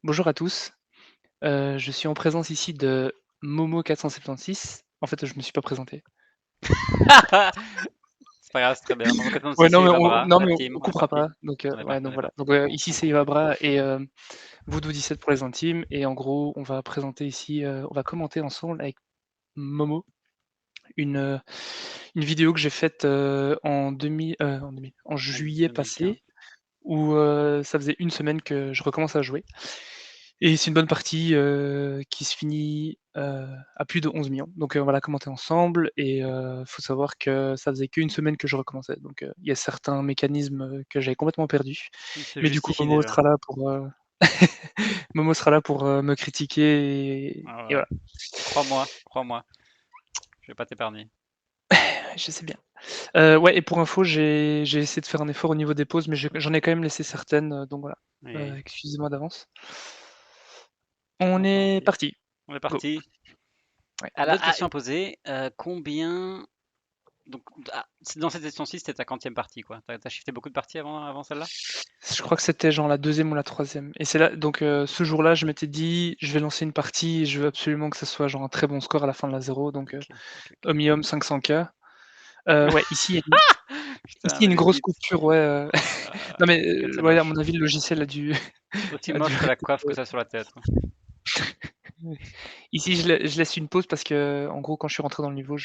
Bonjour à tous, je suis en présence ici de Momo476. En fait, je me suis pas présenté. C'est pas grave, c'est très bien. Mon Ouais, 406, non c'est mais Eva on Bra, non la mais team, on on est coupera pas, parti. donc On est ouais, parti, donc on est voilà. parti. Donc ici On c'est coupe. Evabra et Voodoo17 pour les intimes et en gros, on va présenter ici, on va commenter ensemble avec Momo une, heu, une vidéo que j'ai faite, en En juillet 2015. passé où, ça faisait une semaine que je recommence à jouer. Et c'est une bonne partie, qui se finit, à plus de 11 millions. Donc, on va la commenter ensemble et faut savoir que ça faisait qu'1 semaine que je recommençais. Donc, il y a certains mécanismes, que j'avais complètement perdus. Il se Mais du coup, justifie déjà. Momo sera là pour, me critiquer Ah et ouais. voilà. Crois-moi, crois-moi, je vais pas t'épargner. Je sais bien. Ouais et pour info, j'ai essayé de faire un effort au niveau des pauses, mais j'en ai quand même laissé certaines, donc voilà. Oui, Excusez-moi d'avance. On on s'en est prie. parti. On est Go. parti. Ouais. Alors, question à poser, combien donc dans cette session-ci, c'était ta quantième partie, quoi? Tu as shifté beaucoup de parties avant celle-là? Je crois que c'était genre la deuxième ou la troisième. Et c'est là donc ce jour-là, je m'étais dit: «Je vais lancer une partie et je veux absolument que ça soit genre un très bon score à la fin de la 0», donc OK, OK, OK. Omnium 500 K. Ouais, ici, il Putain, y a mais une les grosse bits. coupure, ouais, non mais T'inquiète, c'est ouais, à moche. mon avis, le logiciel a dû Aussi a dû moche que la coiffe que ça sur la tête. ici, je laisse une pause parce qu'en gros, quand je suis rentré dans le niveau,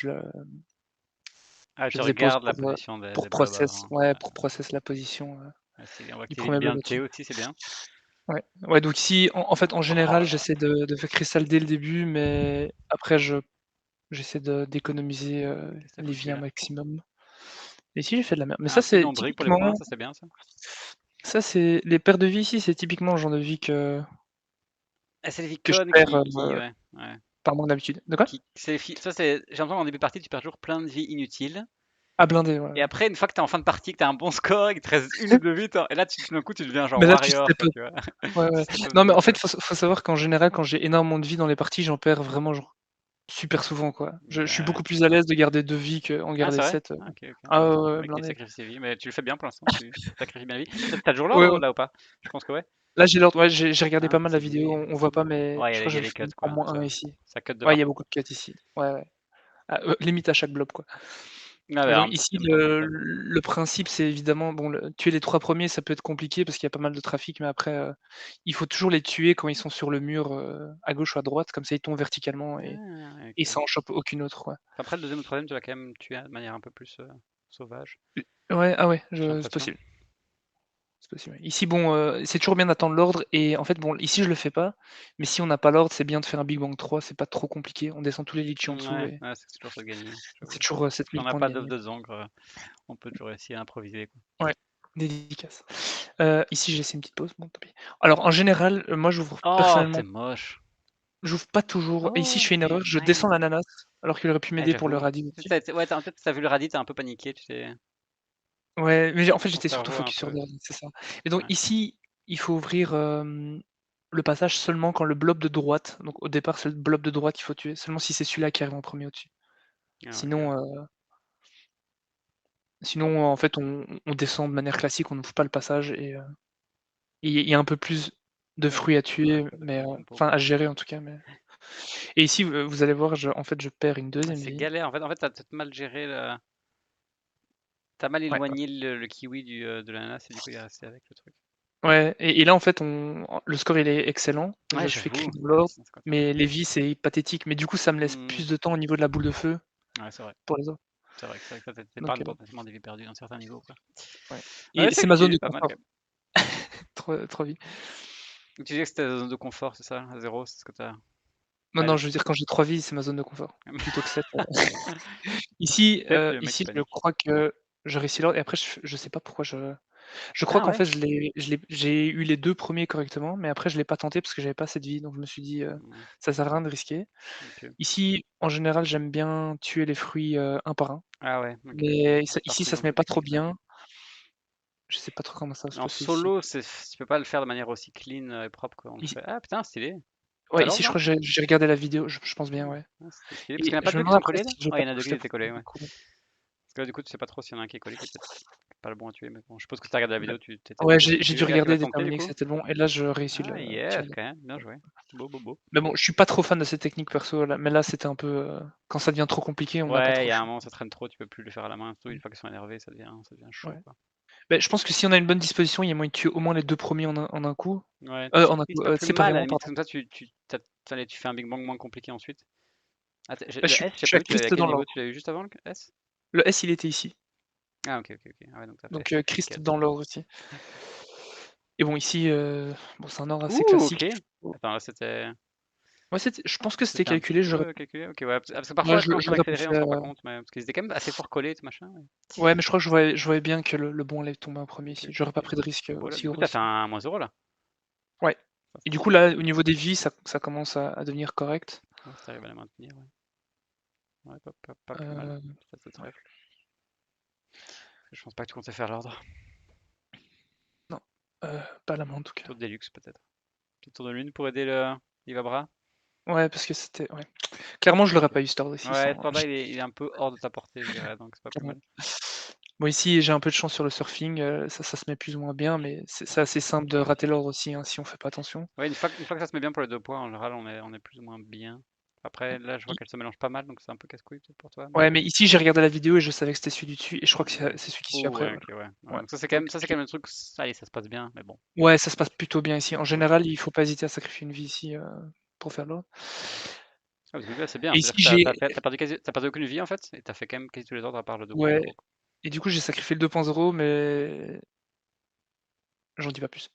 Ah, je tu faisais pause regardes la position des pour blobs process, avant. ouais, pour process la position, Ah, stylé. On voit que du tu évites premier blob bien au-dessus. T aussi, c'est bien. Ouais, ouais, donc ici, en fait, en Oh général, là là. j'essaie de faire cristal dès le début, mais après j'essaie d'économiser, Qu'est-ce que t'as les foutu vies un là? maximum. Et ici, j'ai fait de la merde. Mais ça, Un truc c'est d'Andric pour les points, typiquement ça c'est bien ça. ça, c'est les paires de vie ici, c'est typiquement le genre de vie Ah, c'est les que je vicons perds, ouais, ouais. par manque d'habitude. De quoi? C'est ça c'est j'ai l'impression qu'en début de partie, tu perds toujours plein de vie inutiles. Ah blindé, ouais, Et ouais. après, une fois que t'es en fin de partie, que t'as un bon score et qu'il te reste une ou deux vies, et là, tout d'un coup, tu deviens genre Mais là, tu warrior, step quoi, up. tu vois. Ouais, Tu ouais. step up de Non, mais en ouf, fait, ouais. faut savoir qu'en général, quand j'ai énormément de vie dans les parties, j'en perds vraiment genre super souvent, quoi. Je suis Ouais. beaucoup plus à l'aise de garder 2 vies qu'en Ah, garder c'est vrai? 7. Ah, OK, OK, Ah intéressant. ouais, Le ouais, mec qui blindé. sacrifie ses vies, mais tu le fais bien pour l'instant, tu sacrifies bien la vie. T'as toujours Ouais, l'ordre ouais. là ou pas? Je pense que ouais. Là, j'ai l'ordre, ouais, j'ai regardé pas Ah, mal la vidéo, stylé. on voit pas, mais Ouais, je crois il que y je a le les fais cuts, en quoi. -1 ici. Ça cut de Ouais, il y a partout. beaucoup de cuts ici. Ouais, ouais. Ah, limite à chaque blob, quoi. Ah Et ouais, en donc même temps, ici, c'est même pas le rentable. le principe, c'est évidemment bon, tuer les 3 premiers, ça peut être compliqué parce qu'il y a pas mal de trafic, mais après, il faut toujours les tuer quand ils sont sur le mur, à gauche ou à droite, comme ça ils tombent verticalement Ah, ouais, et OK. ça en chope aucune autre, ouais. Après, le deuxième ou troisième, tu vas quand même tuer de manière un peu plus sauvage, Ouais, ah ouais, j'ai je c'est l'impression. possible, c'est possible, ouais. Ici, bon, c'est toujours bien d'attendre l'ordre et en fait, bon, ici, je le fais pas, mais si on n'a pas l'ordre, c'est bien de faire un Big Bang 3, c'est pas trop compliqué. On descend tous les litchis en dessous Ouais, et ouais, c'est toujours ça de gagner, c'est j'avoue. toujours, Si 7 on 000 n'a points de pas d'œuf gagné. de Zangre, on peut toujours essayer d'improviser, quoi. Ouais, dédicace. Ici, j'ai laissé une petite pause, bon tant pis. Alors en général, moi j'ouvre Oh, personnellement c'est moche. j'ouvre pas toujours et ici Oh, je fais une erreur, je descends fine. l'ananas alors qu'il aurait pu Ah, m'aider pour le j'avoue. radis au-dessus. Ouais, en fait, tu vu le radis, tu un peu paniqué, tu sais. Ouais, mais en fait Ton j'étais surtout cerveau un focus sur peu. le radis, c'est ça. Et donc Ouais. ici, il faut ouvrir, le passage seulement quand le blob de droite, donc au départ c'est le blob de droite qu'il faut tuer, seulement si c'est celui-là qui arrive en premier au-dessus. Ah ouais, Sinon, sinon en fait on descend de manière classique, on n'ouvre pas le passage et il y a un peu plus de ouais. fruits à tuer, mais Pom, pom, enfin à pom. gérer en tout cas, mais et ici, vous allez voir, je perds une Ah, deuxième c'est vie. galère. En fait, tu mal géré tu mal Ouais, ouais. éloigné le kiwi de l'ananas et du coup, il est resté avec le truc. Ouais et là, en fait, le score, il est excellent. Ouais, Je fais j'avoue. cric dans l'ordre, C'est quand même. mais les vies, c'est pathétique. Mais du coup, ça me laisse Mmh. plus de temps au niveau de la boule de feu Ouais, c'est vrai. pour les autres. C'est vrai que ça Donc t'épargne potentiellement des vies perdues dans certains niveaux, quoi. ouais Ouais, et ça c'est ma zone cultive, de pas mal quand confort. même. 3 vies. Tu disais que c'était ta zone de confort, c'est ça? À 0, c'est ce que tu as Non, non, elle je veux dire quand j'ai 3 vies, c'est ma zone de confort, plutôt que 7. Ici, 7, le mec ici, il je panique. crois que je réussis l'ordre et après je sais pas pourquoi je crois Ah qu'en ouais? fait, j'ai eu les 2 premiers correctement, mais après je l'ai pas tenté parce que j'avais pas assez de vie, donc je me suis dit: Mmh, «Ça sert à rien de risquer». OK. Ici, en général, j'aime bien tuer les fruits, un par un, Ah ouais, OK, OK. mais ça ici, Partie ça un se met peu pas trop technique, là. bien. Je sais pas trop comment ça se En passe ici. solo, tu peux pas le faire de manière aussi clean, et propre qu'on le Ici fait. Ah putain, stylé. Tu ouais, l'ordre ici, je là? crois que j'ai regardé la vidéo, je pense bien, ouais Ah, c'était stylé. Parce qu'il et y en a pas je me 2 qui demande sont après collés là? si j'ai Ouais, pas il y en a 2 qui touché étaient collés, ouais. beaucoup. Parce que là, du coup, tu sais pas trop s'il y en a un qui est collé peut-être. pas le bon à tuer, mais bon, je suppose que si tu as regardé la Bah, vidéo, tu ouais, tu j'ai dû là, tu l'as regarder, tenté du déterminer que coup? c'était le bon et là, je réussis Ah le yes, tirer. quand même, bien joué. Beau, beau, beau. Mais bon, je suis pas trop fan de cette technique perso là, mais là, c'était un peu, quand ça devient trop compliqué, on n'a pas Ouais, il trop y le a un choix. moment, ça traîne trop, tu peux plus le faire à la main, surtout une Mmh. fois qu'ils sont énervés, ça devient chaud, Ouais. quoi. Beh, je pense que si on a une bonne disposition, il y a moyen de tuer au moins les 2 premiers en un coup. Ouais, En un si coup, tu plus mal à la séparément, limite, pardon. comme ça tu fais un Big Bang moins compliqué ensuite. Ah, Bah, le S, je je sais suis pas à eu, tu l'avais à Christ quel dans niveau? Tu l'ordre. l'as eu juste avant le S? Le S, il était ici, Ah OK, OK, OK. Ah ouais, donc tu fait donc fait Christ nickel. dans l'ordre aussi. Et bon ici, bon, c'est un ordre assez Ouh, OK! classique. Faut Attends, là, c'était ouais, je pense que c'était c'était un petit calculé, j'aurais peu calculé? OK, ouais, parce que ouais, parfois, quand c'est j'aurais pu accéléré, on se faire, rend pas compte, mais parce qu'ils étaient quand même assez fort collés, tout machin, ouais. ouais, mais je crois que je voyais bien que le bon allait tomber en premier OK, ici. OK, J'aurais pas OK. pris de risque, Beau, là. aussi Du coup, gros tu as fait ici. un -0 là? Ouais Ça, et c'est du coup, cool. là, au niveau des vies, ça commence à devenir correct. Ouais, si tu arrives à la maintenir, ouais. Ouais, pas plus mal. Heu, Ça, c'est ouais, trèfle. Je pense pas que tu comptais faire l'ordre. non, pas à la main en tout cas. Tour de Deluxe, peut-être. Petit tour de lune pour aider le Ivabra? Ouais, parce que c'était ouais. Clairement, je l'aurais pas eu ce ordre ici Ouais, sans ce là il est un peu hors de ta portée, je dirais, donc c'est pas plus clairement. mal. Bon ici, j'ai un peu de chance sur le surfing, ça se met plus ou moins bien, mais c'est assez simple de rater l'ordre aussi, hein, si on fait pas attention. Ouais, une fois que ça se met bien pour les 2 points, en général, on est plus ou moins bien. Après, là, je vois I qu'elle se mélange pas mal, donc c'est un peu casse-couille peut-être pour toi, mais Ouais, mais ici, j'ai regardé la vidéo et je savais que c'était celui du dessus et je crois que ouais. c'est celui qui suit Oh après, ouais, ouais. OK, ouais. Ouais, Ouais, donc ça, c'est quand donc même ça, c'est je quand même un truc, allez, ça se passe bien, mais bon, ouais, ça se passe plutôt bien ici. En cool. général, il faut pas hésiter à sacrifier une vie ici, pour faire l'ordre Ah, parce que là, c'est bien, et c'est-à-dire ici, que j'ai tu perdu aucune vie, en fait, et tu as fait quand même quasi tous les ordres à part le ouais 2.0, quoi. et du coup, j'ai sacrifié le 2.0 mais j'en dis pas plus.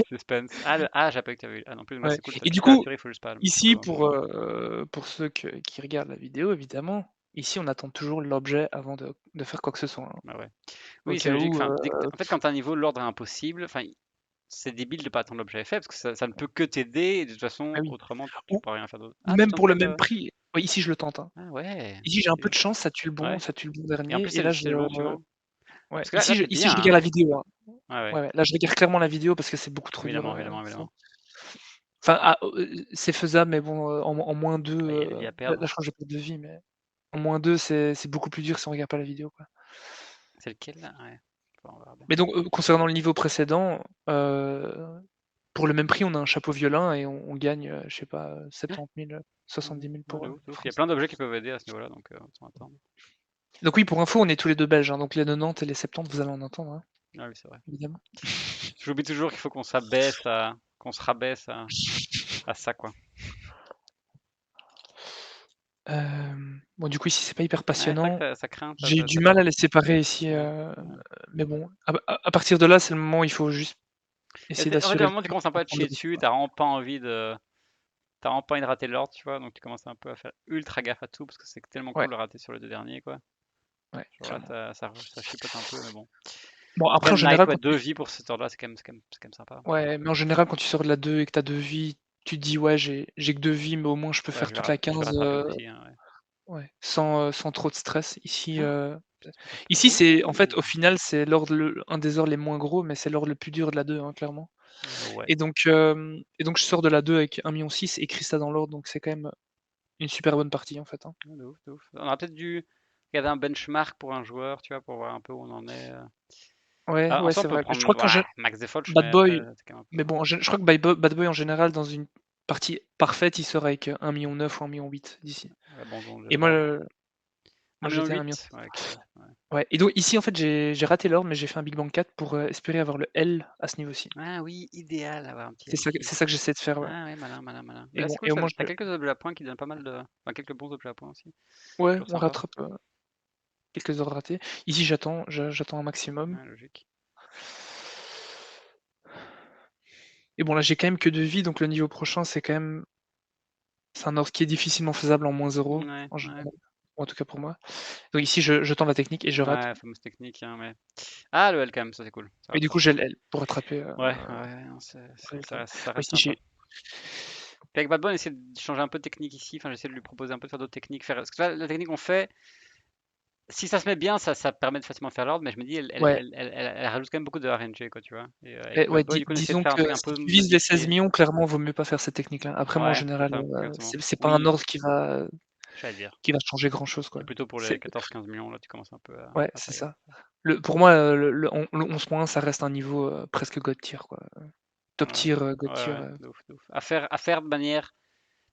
Suspense. J'avais pas que tu avais eu. Ah non plus, moi, Ouais c'est cool, et du tu l'as coup, assuré, il faut juste pas ici, le pour ceux qui regardent la vidéo, évidemment, ici, on attend toujours l'objet avant de faire quoi que ce soit, hein. bah, ouais. Au Oui, c'est cas logique, où, enfin, en fait, quand tu as un niveau, l'ordre est impossible, enfin, c'est débile de pas attendre l'objet fait parce que ça ne peut que t'aider et de toute ah façon, oui, autrement, tu ou peux rien faire d'autre. ou Ah, tu même tentes pour pas le même le prix oui, ici, je le tente, hein. ah ouais, Ici, j'ai un peu OK. de chance, Ouais ça tue le bon et en dernier plus, et là, je c'est le bon suivant. ouais, Parce que là, tu es ici, bien, je hein? regarde la vidéo, hein. Ouais, ouais, Ouais, ouais, là, je regarde clairement la vidéo parce que c'est beaucoup trop dur, évidemment, évidemment, ça. évidemment. Enfin, c'est faisable, mais bon, en -2, Bah, il y a des vies à là, perdre. je crois que j'ai pas de vie, mais en -2, c'est beaucoup plus dur si on regarde pas la vidéo, quoi. C'est lequel là? Ouais, on va regarder. Mais donc, concernant le niveau précédent, pour le même prix, on a un chapeau violin et on gagne, je sais pas, 70 000, 70 000 Ouais, pour, de ouf, de ouf. Il y a France. plein d'objets qui peuvent aider à ce niveau-là, donc autant attendre. Donc oui, pour info, on est tous les 2 belges, hein, donc les 90 et les 70, vous allez en entendre, hein, Ah oui, c'est vrai. évidemment. J'oublie toujours qu'il faut qu'on se rabaisse à ça, quoi. Bon, du coup, ici, c'est pas hyper Ouais, c'est vrai que passionnant. ça craint, J'ai eu du tu mal à les séparer ici, ouais, ouais. mais bon, à partir de là, c'est le moment où il faut juste Mais essayer en fait, à d'assurer un le moment, tu truc commences un peu sans à te prendre de chier risques, dessus, quoi. t'as vraiment pas envie de rater l'ordre, tu vois, donc tu commences un peu à faire ultra gaffe à tout parce que c'est tellement Ouais, cool de rater sur les 2 derniers, quoi. ouais, Genre là, clairement. ça chipote un peu, mais bon. Bon, après, en Red Knight, général, ouais, quand 2 vies pour cet ordre-là, c'est quand même sympa. ouais, mais en général, quand tu sors de la 2 et que tu as 2 vies, tu te dis: «Ouais, j'ai que 2 vies, mais au moins je peux Ouais, faire toute la je vais 15, rattraper aussi, hein, ouais. ouais, sans trop de stress». Ici, Ça fait ici, c'est en fait, ouh! au final, c'est l'ordre un des ordres les moins gros, mais c'est l'ordre le plus dur de la 2, hein, clairement Ouais. et donc je sors de la 2 avec 1,6 000 000 et Christa dans l'ordre, donc c'est quand même une super bonne partie, en fait, hein. Ouais, de ouf, de ouf. On aurait peut-être dû regarder un benchmark pour un joueur, tu vois, pour voir un peu où on en est. Ouais, En ouais, soi, on c'est peut vrai. Je prendre crois qu'en ouais, gé max default, Bad mais Boy c'est quand même un peu mais bon, je crois que Bad Boy, en général, dans une partie parfaite, il sort avec, 1,9 000 000 ou 1,8 000 000 d'ici ouais, abandon et déjà l'ordre. moi, j'étais à 1,000 1,8 000 000? Ouais, OK, ouais. ouais et donc ici, en fait, j'ai raté l'ordre, mais j'ai fait un Big Bang 4 pour, espérer avoir le L à ce niveau-ci. Ah oui, idéal d'avoir un petit L ici. C'est ça que j'essaie de faire, ouais Ah ouais, malin, malin, malin. Mais et là, bon c'est cool, et au ça moins tu je quelques objets à points qui donnent pas mal de enfin, quelques bons objets à points aussi. ouais, Toujours on sympa. rattrape, quelques ordres ratés. Ici, j'attends un maximum Ouais, logique. et bon, là, j'ai quand même que 2 vies, donc le niveau prochain, c'est un ordre qui est difficilement faisable en -0 Ouais, en ouais. général, ou en tout cas pour moi. Donc ici, je tente la technique et je rate Ouais, fameuse technique, hein, mais ah, le L quand même, ça c'est cool, ça et du coup, rattrape. j'ai le L pour rattraper, Ouais, ouais, ouais, non, le résultat. ça Moi, reste ici, sympa. j'ai Puis avec Bad Bunny, on essaie de changer un peu de technique ici. Enfin, j'essaie de lui proposer un peu de faire d'autres techniques. Parce que là, la technique qu'on fait, si ça se met bien, ça permet de facilement faire l'ordre. Mais je me dis, ouais elle rajoute quand même beaucoup de RNG, quoi, tu vois. Et avec et Bad ouais, Boy, du coup, on essaie de disons faire un que truc un si peu tu vises les 16 modifié. 000 000, clairement, vaut mieux pas faire cette technique-là. Après moi, en Ouais, c'est général, ça, exactement. c'est pas un Oui, ordre qui va J'allais dire. qui va changer grand-chose, Et quoi. plutôt pour les C'est 14-15 millions, là, tu commences un peu Ouais, à c'est tailler. ça. Pour moi, le 11 ça reste un niveau, presque God tier, quoi. Top Ouais, tier, God ouais, tier, ouais, de ouf, de ouf. À faire de manière.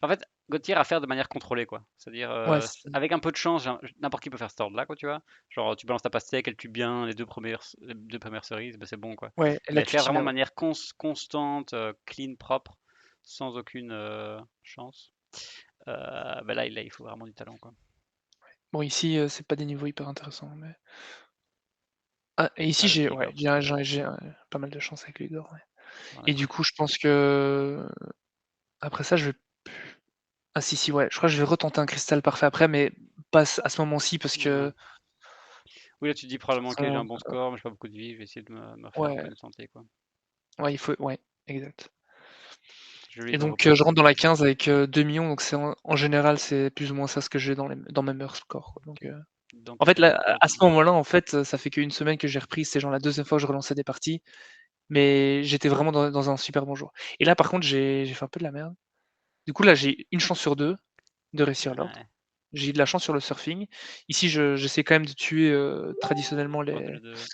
En fait, God tier à faire de manière contrôlée, quoi. C'est-à-dire, ouais, c'est avec un peu de chance, n'importe qui peut faire cet ordre-là, quoi, tu vois. Genre, tu balances ta pastèque, elle tue bien les deux premières cerises, ben, c'est bon, quoi. ouais, là, Mais tu faire t'y vraiment mets, de ouais. manière constante, clean, propre, sans aucune chance, ben là, il faut vraiment du talent, quoi. Bon, ici, c'est pas des niveaux hyper intéressants, mais et ici, Ah, le j'ai petit ouais, Igor, j'ai pas mal de chance avec les Igor, ouais. on a Et du compris. coup, je pense que après ça, je vais si, ouais, je crois que je vais retenter un cristal parfait après, mais pas à ce moment-ci parce Ouais. que Oui, là, tu te dis probablement, ok, j'ai un sans bon score, mais j'ai pas beaucoup de vie, je vais essayer de me refaire un peu ouais, une santé, quoi. ouais, il faut ouais, exact. Je lis Et ton donc, repas, je c'est rentre dans bon. la 15 avec, 2 000 000, donc c'est en général, c'est plus ou moins ça ce que j'ai dans mes meilleurs scores, quoi, donc Ok. Dans en tes fait, là, meilleurs scores à de ce vie. moment-là, en fait, ça fait qu'1 semaine que j'ai repris, c'est genre la deuxième fois que je relançais des parties, mais j'étais vraiment dans un super bon jour. Et là, par contre, j'ai fait un peu de la merde. Du coup, là, j'ai une chance sur 2 de réussir l'ordre. Ouais, J'ai eu de la chance sur le surfing. Ici, j'essaie quand même de tuer, traditionnellement trois de deux, ouais.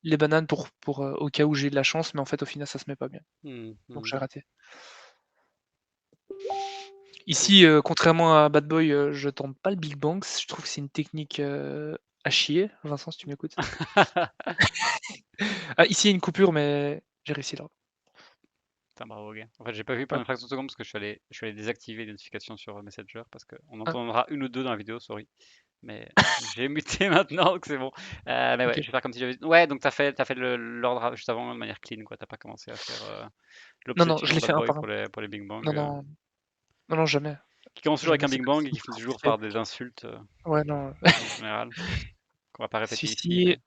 les bananes pour, au cas où j'ai de la chance, mais en fait, au final, ça se met pas bien. Donc j'ai raté. Ouf. Ici, contrairement à Bad Boy, je tente pas le Big Bang, je trouve que c'est une technique, à chier. Vincent, si tu m'écoutes. Ah, ici, il y a une coupure, mais j'ai réussi l'ordre. Putain, bravo, gars. En fait, j'ai pas vu pendant Ouais. une fraction de seconde parce que je suis allé désactiver les notifications sur Messenger parce qu'on Ah, entendra une ou deux dans la vidéo, sorry. Mais j'ai muté maintenant, donc c'est bon. Mais ouais, OK. je vais faire comme si j'avais. Ouais, donc t'as fait l'ordre juste avant de manière clean, quoi. T'as pas commencé à faire Non, non, je l'obsession l'ai Bad fait un Boy par un. pour les Big Bang. Non, non, non, non, jamais. Qui commence toujours avec Jamais, un Big Bang et c'est qui finit toujours parfait. par des insultes Ouais, non, en général, qu'on va pas répéter ici, celui-ci mais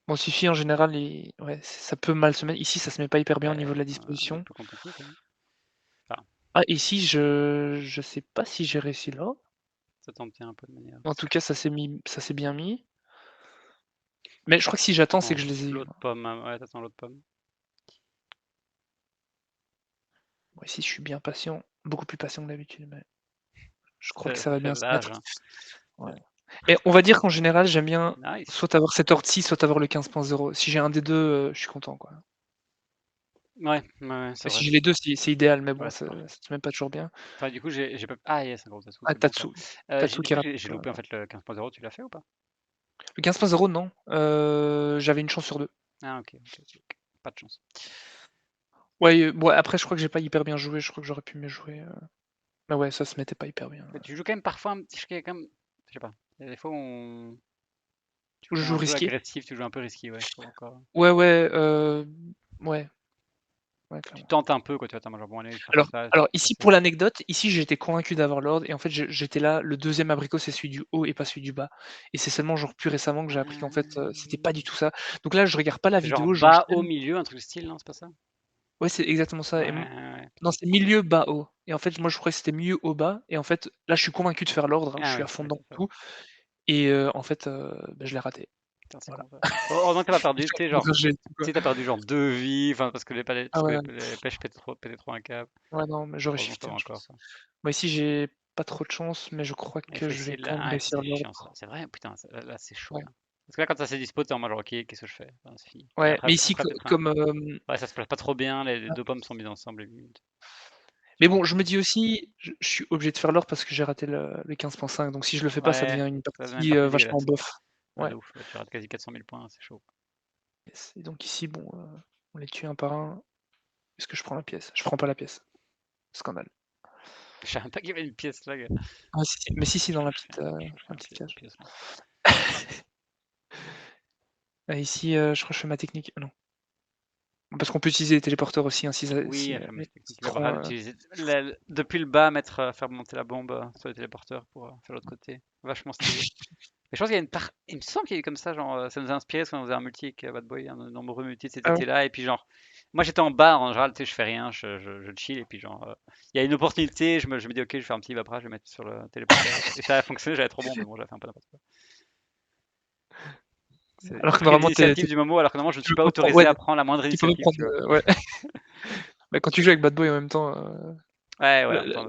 bon, celui-ci, en général, ouais, ça peut mal se mettre. Ici, ça se met pas hyper bien au niveau ouais, de la un disposition. peu compliqué quand même. Enfin, Ah, ici, je sais pas si j'ai réussi l'ordre. ça t'en tient un peu de manière. En tout cas, ça s'est bien mis. Mais je crois que si j'attends, c'est T'attends que je les ai eus, l'autre moi. pomme, ouais, t'attends l'autre pomme. Bon, ici, je suis bien patient, beaucoup plus patient que d'habitude, mais je crois que C'est ça va c'est bien se l'âge, mettre. hein. Ouais. Mais on va dire qu'en général, j'aime bien Nice. soit avoir cet ordre-ci, soit avoir le 15.0. Si j'ai un des 2, je suis content, quoi. Ouais, ouais, ouais, c'est Et vrai. si j'ai les 2, c'est idéal, mais Ouais, bon, c'est parfait. ça se met pas toujours bien. Enfin, du coup, j'ai pas. Ah, yes, un gros tatou, Ah, c'est bon ça. Tatsu Du qui coup, rate, j'ai loupé en fait le 15.0, tu l'as fait ou pas? le 15.0, non, j'avais une chance sur 2. Ah, ok, ok, ok, ok. Pas de chance. Ouais, bon, après, je crois que j'ai pas hyper bien joué, je crois que j'aurais pu mieux jouer, mais ouais, ça se mettait pas hyper bien. Mais tu joues quand même parfois un petit. Quand même. Je sais pas. Il y a des fois où on. Tu Où je joues joue un peu risqué? agressif, tu joues un peu risqué, ouais, je trouve encore. Ouais, ouais, ouais, ouais, Tu clairement. tentes un peu, quoi, tu vois, t'es genre, bon, allez, je vais faire Alors comme ça, alors c'est ici, passé. pour l'anecdote, ici, j'étais convaincu d'avoir l'ordre et en fait, j'étais là, le deuxième abricot, c'est celui du haut et pas celui du bas et c'est seulement genre plus récemment que j'ai appris qu'en fait, c'était pas du tout ça. Donc là, je regarde pas la C'est genre vidéo, bas, haut, j'enchaîne. milieu, un truc du style, non, c'est pas ça? Ouais, c'est exactement Ouais, ça et ouais, non, putain. c'est milieu, bas, haut et en fait, moi, je croyais que c'était milieu, haut, bas et en fait, là, je suis convaincu de faire l'ordre, hein, je Ah suis ouais, à fond ouais, dedans c'est ça, ouais. tout et en fait, bah, je l'ai raté. Putain, c'est Voilà. con ça. Heureusement que t'as pas J'ai perdu, tu sais, genre, encouragé et tout, quoi. tu sais, t'as perdu genre 2 vies, enfin, parce que Ah ouais, les pêches pétaient trop un câble. ouais, non, mais j'aurais Heureusement, ça shifté, va hein, je encore, pense. quoi. Moi, ici, j'ai pas trop de chance, mais je crois Il que faut je vais essayer de quand même Ah, réussir c'est chiant ça. l'ordre. C'est vrai, putain, là, c'est chaud, Ouais. là. Parce que là, quand t'as assez dispo, t'es en mode genre, ok, qu'est-ce que je fais? Enfin, c'est fini. Et Ouais, mais ici, après peut-être un. comme, Ouais, ça se place pas trop bien, les deux pommes sont mises ensemble, limite. mais Tu bon, je rentres. me dis aussi, je suis obligé de faire l'or parce que j'ai raté le 15.5, donc si je le fais pas, ça Ouais, devient une ça donne une partie, partie vachement dégueulasse. bof. Ouais, Ouais. de ouf. Ouais, tu rates quasi 400 000 points, c'est chaud. Yes. Et donc ici, bon, on les tue un par un. Est-ce que je prends la pièce? Je prends pas la pièce. Scandale. Je savais même pas qu'il y avait une pièce là, gars. Ah si, si, mais si, si, dans la Je petite, fais je fais la petite cage. pièce, moi. Ici, je crois que je fais ma technique. Non. Parce qu'on peut utiliser les téléporteurs aussi, hein, Oui, la fameuse technique. Il va citron, falloir utiliser depuis le bas, faire monter la bombe sur les téléporteurs pour faire l'autre côté. Vachement stylé. Mais je pense qu'il y a une part. Il me semble qu'il y a eu comme ça, genre, ça nous a inspiré parce qu'on faisait un multi avec Bad Boy, un nombreux multi cet ah ouais? été-là. Et puis, genre, moi j'étais en bas, en général, tu sais, je fais rien, je chill. Et puis, genre, il y a une opportunité, je me dis, ok, je vais faire un petit vapra, je vais mettre sur le téléporteur. Et ça a fonctionné, j'avais trop bon, mais bon, j'avais fait un peu n'importe quoi. Alors J'ai que pris normalement, l'initiative du moment, alors que normalement, je ne tu suis peux pas pas prendre autorisé ouais, à prendre la moindre tu peux pas initiative, prendre, tu vois. ouais. Bah, quand tu joues avec Bad Boy en même temps, Ouais, ouais, en Le même temps,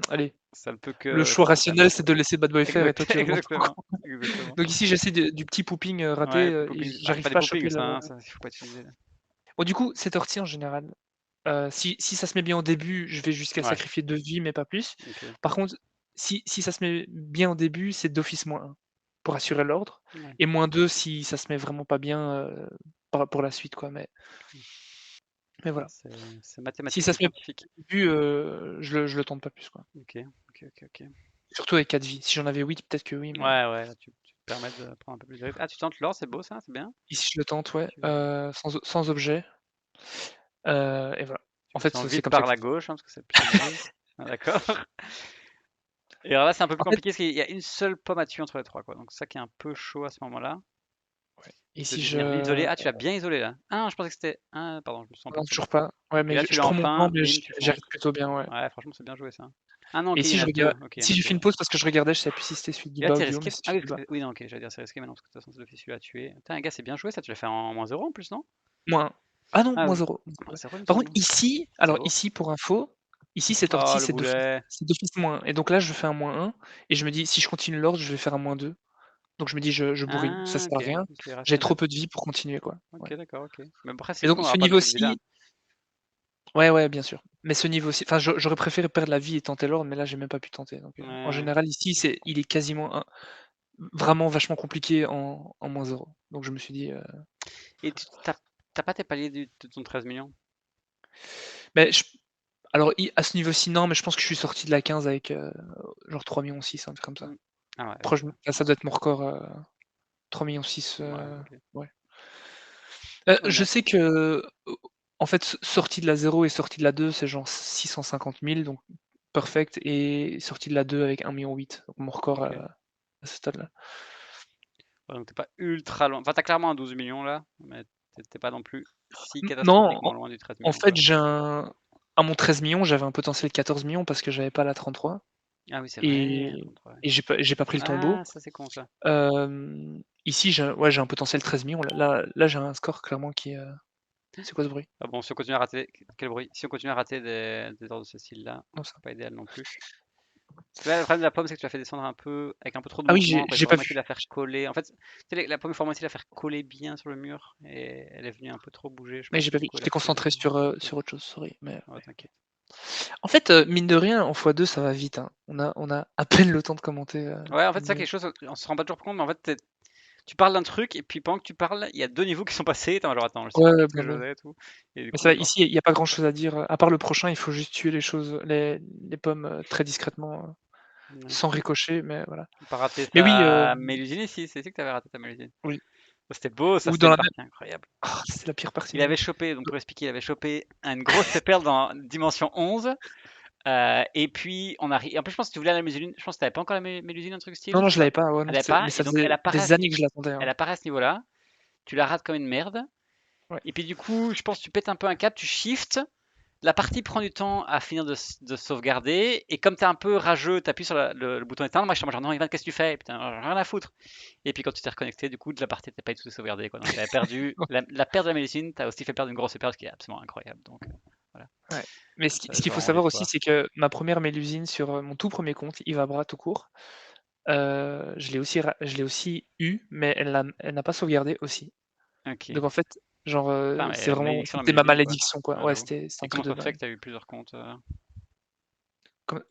allez, ça ne peut le que choix te faire rationnel, mieux, c'est quoi. de laisser Bad Boy faire et toi, Exact tu augmentes exactement, encore. exactement. Donc ici, j'essaie du petit pooping, Ouais, raté, petit popping, c'est j'arrive pas des pas à choper poppings ça, le hein, ça, il faut pas utiliser. bon, du coup, cette ortie en général, si ça se met bien au début, je vais jusqu'à Ouais, sacrifier 2 vies, mais pas plus. OK. Par contre, si ça se met bien au début, c'est d'office -1 pour assurer l'ordre Ouais, et -2 si ça se met vraiment pas bien, pour la suite, quoi, mais ouais, voilà. c'est Si mathématique ça et se met scientifique. au début, je le tente pas plus, quoi. OK, OK, OK, OK. Surtout avec 4 vies. Si j'en avais 8, peut-être que oui, mais Ouais, ouais, là, tu te permets de prendre un peu plus de risques. Ah, tu tentes l'or, c'est beau ça, c'est bien. ici, je le tente, ouais, Tu sans objet, et voilà. En tu fait, descends c'est vite comme ça par que la ça se gauche, hein, parce que c'est le plus dangereux. Ah d'accord. Et alors là, c'est un peu plus en fait, compliqué parce qu'il y a une seule pomme à tuer entre les 3 quoi, donc c'est ça qui est un peu chaud à ce moment-là. ouais et De si venir l'isoler. je Ah, tu l'as bien isolé là. Ah non, je pensais que c'était ah pardon, je me suis trompé non, de pomme. toujours pas. Ouais, Et mais là, je tu je l'as prends mon temps, enfin, mais bim, tu j'y arrive fonces. plutôt bien, ouais. Ouais, franchement, c'est bien joué ça. Ah non, Et OK, il si y en je a regarde 2. OK, il y en si a j'ai fait 2. une pause parce que je regardais, je savais plus si c'était celui Et là, du bas tu ou es du haut, mais risqué? c'est Ah celui oui, du bas. oui, non, OK, j'allais dire c'est risqué maintenant parce que de toute façon, c'est d'office celui-là à tuer. Putain, gars, c'est bien joué ça, tu l'as fait en -0 en plus, non? Moins ah non, Ah oui, -0. -0 il me Par contre, semble. ici, alors 0. ici, pour info, ici, cette Oh ortie, le boulet! c'est d'office -1 et donc là, je fais un -1 et je me dis: «Si je continue l'ordre, je vais faire un -2». Donc je me dis: «Je bourrine, ça Ah sert OK, à rien, c'est j'ai trop rationnel. peu de vie pour continuer, quoi». OK, Ouais d'accord, OK. Mais après, et c'est donc con ce d'avoir pas niveau toutes ces vies-là. ci ouais, ouais, bien sûr, mais ce niveau-ci enfin, j'aurais préféré perdre la vie et tenter l'ordre, mais là, j'ai même pas pu tenter, donc Ouais, en ouais. général, ici, il est quasiment vraiment vachement compliqué en -0. Donc je me suis dit, Et tu as pas tes paliers de ton 13 millions? beh, alors à ce niveau-ci, non, mais je pense que je suis sorti de la 15 avec, genre 3,6 millions, un truc comme ça. Mmh. Ah ouais, OK, Proche ouais. là, ça doit être mon record, 3,6 Ouais, millions, OK. ouais. Ouais, Je non. sais que, en fait, sorti de la 0 et sorti de la 2, c'est genre 650 000, donc perfect et sorti de la 2 avec 1,8 million, donc mon record, OK. à ce stade-là. Ouais, donc tu pas ultra loin. Enfin, tu as clairement un 12 millions là, mais tu pas non plus si Non, catastrophiquement loin du 13 en millions fait, quoi. j'ai un à mon 13 millions, j'avais un potentiel 14 millions parce que j'avais pas la 33 Ah oui, c'est vrai, et 33, ouais. j'ai pas pris le Ah, tombeau. ça c'est con ça. Ici, j'ai un potentiel 13 millions. Là, j'ai un score clairement qui est, c'est quoi ce bruit? Ah bon, si on continue à rater quel bruit? Si on continue à rater des ordres de ce style-là, Non, ça c'est pas idéal non plus. Parce que là, le problème de la pomme, c'est que tu l'as fait descendre un peu avec un peu trop de ah oui, mouvement, quoi. Il j'ai faut pas vraiment essayer de vu. la faire coller. En fait, tu sais, la pomme, il faut vraiment essayer de la faire coller bien sur le mur et elle est venue un peu trop bouger, je Mais pense, j'ai et pas du vu. coup, elle a J'étais fait concentré OK. sur autre chose, sorry, mais Ouais, ouais. t'inquiète. En fait, mine de rien, en x2, ça va vite, hein. On a à peine le temps de commenter, Ouais, en fait, une c'est ça game. quelque chose, on se rend pas toujours compte, mais en fait, tu parles d'un truc et puis pendant que tu parles, il y a 2 niveaux qui sont passés. Tu es en mode: «Attends, je sais Ouais, plus ouais, ce que je blabla. faisais et tout» et du Mais ça coup, va, genre ici, il y a pas grand-chose à dire, à part le prochain, il faut juste tuer les pommes, très discrètement, ouais. sans ricocher, mais voilà. Tu pas raté Mais oui, ta mélusine ici, c'est ici que tu avais raté ta mélusine. oui, Oh, c'était beau ça, ou c'était dans une la même partie incroyable. c'est la pire partie, Il mais avait oui. chopé, donc pour expliquer, il avait chopé une grosse pépère dans dimension 11. Et puis on arrive. En plus, je pense que tu voulais la mélusine. Je pense que tu pas encore la mélusine, un truc Non, style non, ou je pas? l'avais pas, ouais, non, Elle avait pas, mais et ça donc faisait des années que je l'attendais, elle hein. apparaît à ce niveau-là. Tu la rates comme une merde. Ouais. Et puis du coup, je pense que tu pètes un peu un cap, tu shifts. La partie prend du temps à finir de sauvegarder. Et comme tu es un peu rageux, tu appuies sur le bouton éteindre. Moi, je suis en mode genre, non, Ivan, qu'est-ce que tu fais? Et putain, j'en ai rien à foutre. Et puis quand tu t'es reconnecté, du coup, de la partie n'était pas du tout sauvegardée, quoi. Donc tu avais perdu la perte de la médecine, tu as aussi fait perdre une grosse perte, ce qui est absolument incroyable. Donc voilà, Ouais. Mais ça ce qu'il joue faut vraiment savoir aussi, l'histoire. c'est que ma première mélusine sur, mon tout premier compte, Ivabra tout court, je l'ai aussi eu, mais elle n'a pas sauvegardé aussi. Ok. Donc en fait, genre, Putain, c'est mais vraiment malédiction la c'était ma mélusine, quoi. malédiction, quoi. Ouais, Ouais, j'avoue. c'était Et un comment truc de ça se fait que dingue. tu as eu plusieurs comptes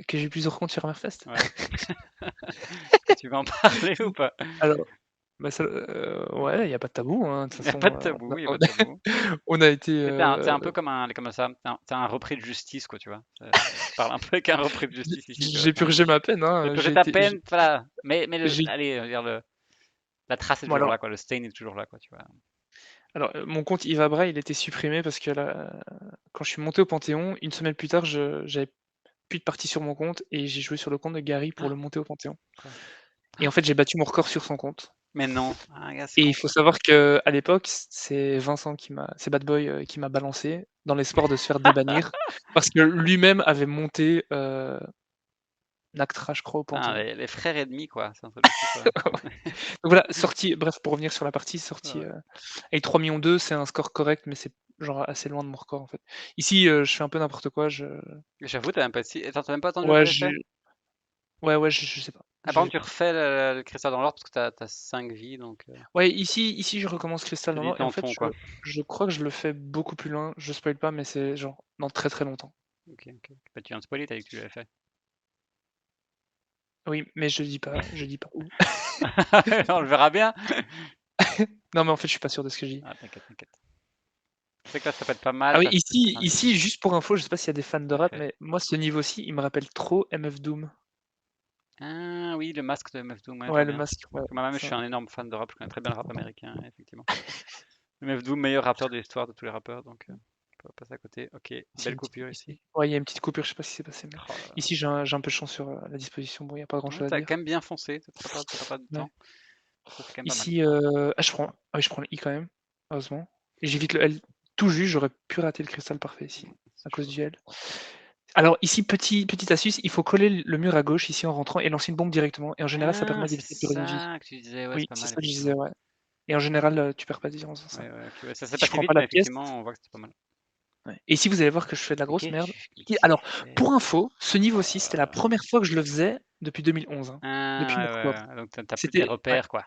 Que j'ai plusieurs comptes sur Hammerfest? Ouais. Est-ce que tu veux en parler ou pas? Alors, bah, ça, ouais, il y a pas de tabou, hein, de toute Il n'y a pas façon, de tabou, il n'y a on pas de tabou. on a été, T'es un peu comme un, comme ça, t'es un repris de justice, quoi, tu vois. Tu parles un peu avec un repris de justice ici, tu vois. j'ai purgé ma peine, Tu as hein, purgé ta peine, voilà. Mais j'ai allez, dire la trace est bon toujours alors là, quoi. Le stain est toujours là, quoi, tu vois. mon compte Ivabra, il était supprimé parce que quand je suis monté au Panthéon, une semaine plus tard, j'avais plus de parties sur mon compte et j'ai joué sur le compte de Gary pour le monter au Panthéon Quoi? et en fait, j'ai battu mon record sur son compte Mais non. Ah, gars, c'est et con, il faut ça. savoir qu'à l'époque, c'est Bad Boy, qui m'a balancé dans l'espoir de se faire débannir parce que lui-même avait monté, Nactra, je crois, au Ah, Panthéon. les frères ennemis, quoi. C'est un truc de fou, quoi. Ouais. Donc voilà, sortie, bref, pour revenir sur la partie, Ouais, sortie ouais. avec 3 millions 2, c'est un score correct, mais c'est genre assez loin de mon record en fait. Ici, je fais un peu n'importe quoi, J'avoue, t'as même pas si... Attends, t'as même pas attendu le ouais, réeffet? je sais pas. Ah, par contre, tu refais le cristal dans l'ordre parce que t'as 5 vies, donc Ouais, ici, je recommence Crystal tu dans dis l'ordre et en dans le fait, fond, quoi. je crois que je le fais beaucoup plus loin. Je spoil pas, mais c'est genre dans très très longtemps. Ok, ok. Bah, tu viens de spoiler, t'as dit que tu l'avais fait. Oui, mais je dis pas où. On le verra bien. Non, mais en fait, je suis pas sûr de ce que je dis. Ah, t'inquiète, t'inquiète. Je sais que là, ça peut être pas mal Ah oui, parce que t'as 5 vies. juste pour info, je sais pas s'il y a des fans de rap, Réeffet. mais moi, ce niveau-ci, il me rappelle trop MF Doom. Ah oui, le masque de MF Doom, ouais, je Ouais, vois le bien. masque, ouais, Moi-même, je ça. suis un énorme fan de rap, je connais très bien le rap américain, effectivement. MF Doom, meilleur rappeur de l'histoire de tous les rappeurs, donc on va passer à côté. Ok, Ici, belle coupure ici. ouais, il y a une petite coupure, je sais pas si c'est passé, mais Oh là là. ici, j'ai un peu de chance sur la disposition. Bon, il n'y a pas Ouais, grand-chose à t'as quand dire. même bien foncé, t'as pas perdu de Ouais. temps. Ça, c'est quand même pas mal. Ici, je prends le I quand même, heureusement. Et j'évite le L tout juste, j'aurais pu rater le cristal parfait ici, C'est à cause chaud. du L. Alors ici, petite astuce, il faut coller le mur à gauche ici en rentrant et lancer une bombe directement. Et en général, ça Ah, permet c'est d'éviter de perdre une vie. ça que tu disais, ouais, c'est Oui, pas c'est mal, ça que je disais, effectivement. ouais. Et en général, tu perds pas de vie en faisant ça. Ouais, ouais, ok, ouais, ça s'est Si je passé prends vite, pas la mais pièce, effectivement, on voit que c'était pas mal. ouais. Et ici, vous allez voir que je fais de la Mais grosse merde. qu'est-ce que Alors, tu fais? pour info, ce niveau-ci, c'était la Euh, première fois que je le faisais depuis 2011, hein, depuis mon Ah, record. ouais, ouais, donc t'as plus tes C'était ouais, repères, quoi.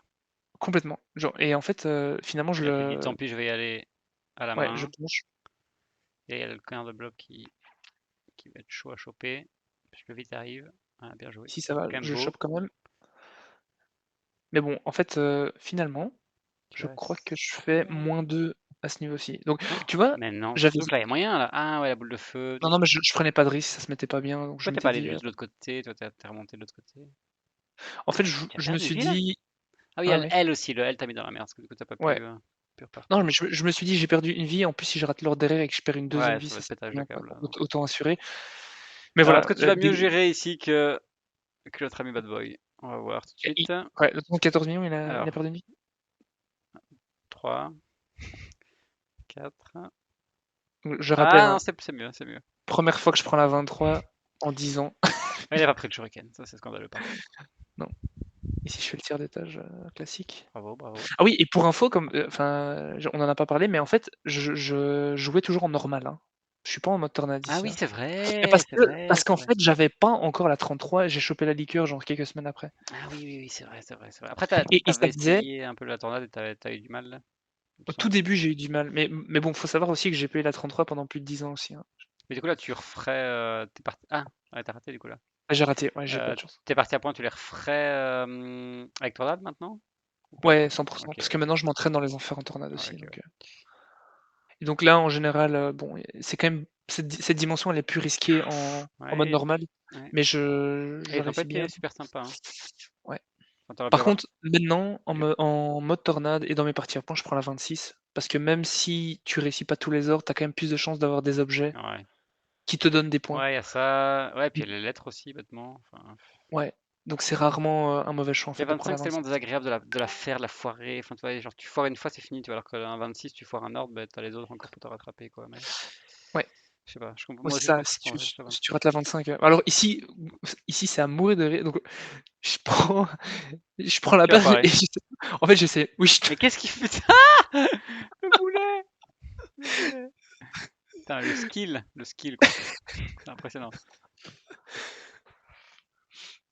complètement. Genre et en fait, finalement, Et là, tu te dis, tant pis, je vais y aller à la ouais, je main. plonge. Et il y a le canard de bloc qui va être chaud à choper. Plus le vite arrive. Ah, bien joué. Si ça va, Quand même je le beau. chope quand même. Mais bon, en fait, finalement, Tu je as crois que je fais fait. -2 à ce niveau-ci. Donc, tu vois, Mais non, j'avais surtout que là, il y a moyen, là. Ah, ouais, la boule de feu. non, mais je prenais pas de risque, ça se mettait pas bien, donc je Pourquoi t'es pas m'étais allé dit, juste de l'autre côté? Toi, t'es remonté de l'autre côté. en fait, Tu as je me perdu suis vie, là? dit Ah oui, ouais, elle, ouais, elle aussi. Le L t'a mis dans la merde. Parce que du coup, t'as pas ouais. pu Non, repartir. mais je me suis dit: «J'ai perdu une vie, en plus, si je rate l'ordre derrière et que je perds une deuxième Ouais, vie, ça va ça être serait pétage de bien, quoi. câble, là. Autant assurer». Mais Alors, est-ce voilà, que tu vas mieux gérer ici que notre ami Bad Boy? On va voir tout de i suite. ouais, le 14 millions, il a Alors, perdu une vie. 3, 4. Je rappelle, Ah non, hein, c'est mieux, c'est mieux. 1re fois que je prends la 23 en 10 ans. Ouais, il a pas pris le shuriken. Ça, c'est scandaleux, par contre. Non, ici, je fais le tir d'étage, classique. Bravo, bravo. Ah oui, et pour info, comme, enfin, on en a pas parlé, mais en fait, je jouais toujours en normal, hein. Je suis pas en mode tornade Ah ici, oui, hein. c'est Et vrai, c'est vrai, parce c'est qu'en vrai. fait, j'avais pas encore la 33 et j'ai chopé la liqueur, genre, quelques semaines après. Ah oui, oui, oui, c'est vrai, c'est vrai, c'est vrai. Après, t'as Et ça avais faisait essayé un peu la tornade et t'as eu du mal, là, il me au tout semble. début, j'ai eu du mal, mais bon, faut savoir aussi que j'ai payé la 33 pendant plus de 10 ans aussi, hein. Mais du coup, là, tu referais. T'es parti. Ah, ouais, t'as raté, du coup, là. Ah, j'ai raté, ouais, j'ai pas de chance. T'es parti à point, tu les referais avec tornade maintenant? Ou pas? Ouais, 100 Ok, parce que ok. maintenant je m'entraîne dans les enfers en tornade Ouais, aussi, ok, donc ouais. et donc là, en général, bon, c'est quand même cette dimension, elle est plus risquée en mode Ouais, normal, ouais. mais Et je ils ont pas réussis bien. été super sympas, hein. Ouais. Enfin, t'aurais pu Par avoir. contre, maintenant, Dis-moi. en mode tornade et dans mes parties à point, je prends la 26 parce que même si tu réussis pas tous les ordres, tu as quand même plus de chances d'avoir des objets Ouais. qui te donnent des points. Ouais, il y a ça. Ouais, puis Mmh, il y a les lettres aussi, bêtement. Enfin, ouais, donc c'est rarement, un mauvais choix, en et fait, de prendre 25, la c'est tellement 26. désagréable de la faire, de la foirer. Enfin, tu vois, genre, tu foires une fois, c'est fini, tu vois. Alors qu'un 26, tu foires un ordre, ben, t'as les autres encore pour te rattraper, quoi. Mais Ouais, je sais pas, ouais, moi c'est aussi, je ça, pense que je prendrais juste la si tu 26. rates la 25, alors ici, c'est à mourir de rire, donc je prends je prends la Tu vas balle et foirer. en fait, j'essaie oui, Mais qu'est-ce qu'il fait ça? Le boulet! Le boulet! Putain, le skill, quoi. C'est impressionnant.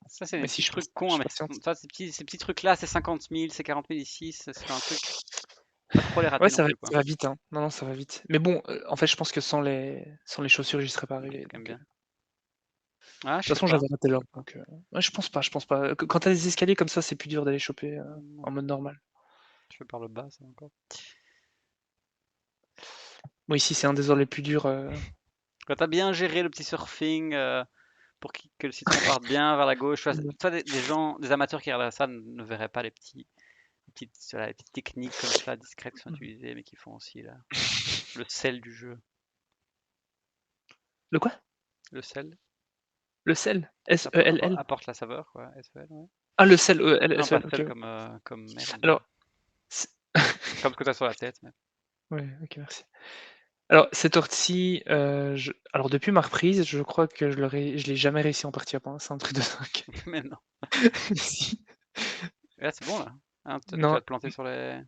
Ça, c'est des mais si petits je trucs je cons, hein, mais patiente. ça, ces petits trucs-là, c'est 50 000, c'est 40 000 ici, c'est un truc. Pas trop les Ouais, rater non plus, quoi. ça va vite, hein. Non, non, ça va vite. Mais bon, en fait, je pense que sans les chaussures, j'y serais pas Ouais, arrivé, c'est quand même donc bien. Ah, je toute sais façon, pas. j'avais raté l'ordre, donc ouais, je pense pas. Quand tu as des escaliers comme ça, c'est plus dur d'aller choper, Non, en mode normal. je fais par le bas, ça encore. Bon, ici, c'est un des ordres les plus durs, Quand t'as bien géré le petit surfing pour que le citron parte bien vers la gauche, toi, des gens, des amateurs qui regardent ça ne verraient pas les petites techniques comme ça, discrètes qui sont utilisées, mais qui font aussi le sel du jeu. Le quoi? Le sel, Le sel? S-E-L-L? apporte la saveur, quoi. SEL, ouais. Ah, le sel, Non, pas E-L-S-E-L, OK, sel ouais. comme merde, mais Alors, c'est comme ce que t'as sur la tête. Mais... ouais, OK, merci. Alors cette heure-ci, alors depuis ma reprise, je crois que je l'ai jamais réussi en partie à point, c'est un truc de dingue. Mais non. Si. Là, c'est bon là. Hein, tu Non, vas te planter sur les.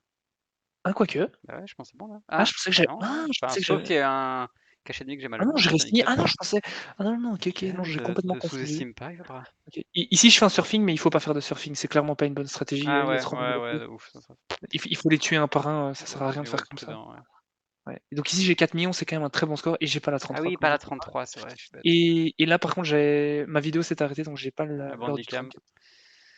ah quoique. Bah ouais, je pense que c'est bon là. Ah Ah, je pensais que bah j'ai non. ah je Enfin, pensais que sauf j'avais qu'il y ait un cachet de nuque, j'ai mal ah au non, dos, j'ai mais c'est réussi. nickel Ah non, quoi. je pensais ah non, non, OK, OK, non, j'ai complètement Ne confondu. sous-estime pas, Yobra. OK. Ici, je fais un surfing, mais il faut pas faire de surfing, c'est clairement pas une bonne stratégie, Ah il y a ouais, trop de ouais, ouais, molécules. de ouf. Ça. Il faut les tuer un par un, ça sert à rien de Mieux vaut faire être comme ça. prudent, ouais. Ouais. Et donc ici, j'ai 4 millions, c'est quand même un très bon score et j'ai pas la Ah 33 oui, comme pas je la disais. 33, c'est vrai, je suis bête. Et là, par contre, j'ai ma vidéo s'est arrêtée, donc j'ai pas La l'heure du Bandicam, 34.